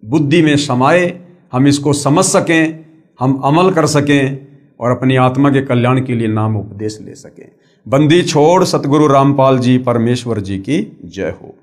बुद्धि में समाये, हम इसको समझ सकें, हम अमल कर सकें और अपनी आत्मा के कल्याण के लिए नाम उपदेश ले सकें। बंदी छोड़ सतगुरु रामपाल जी परमेश्वर जी की जय हो।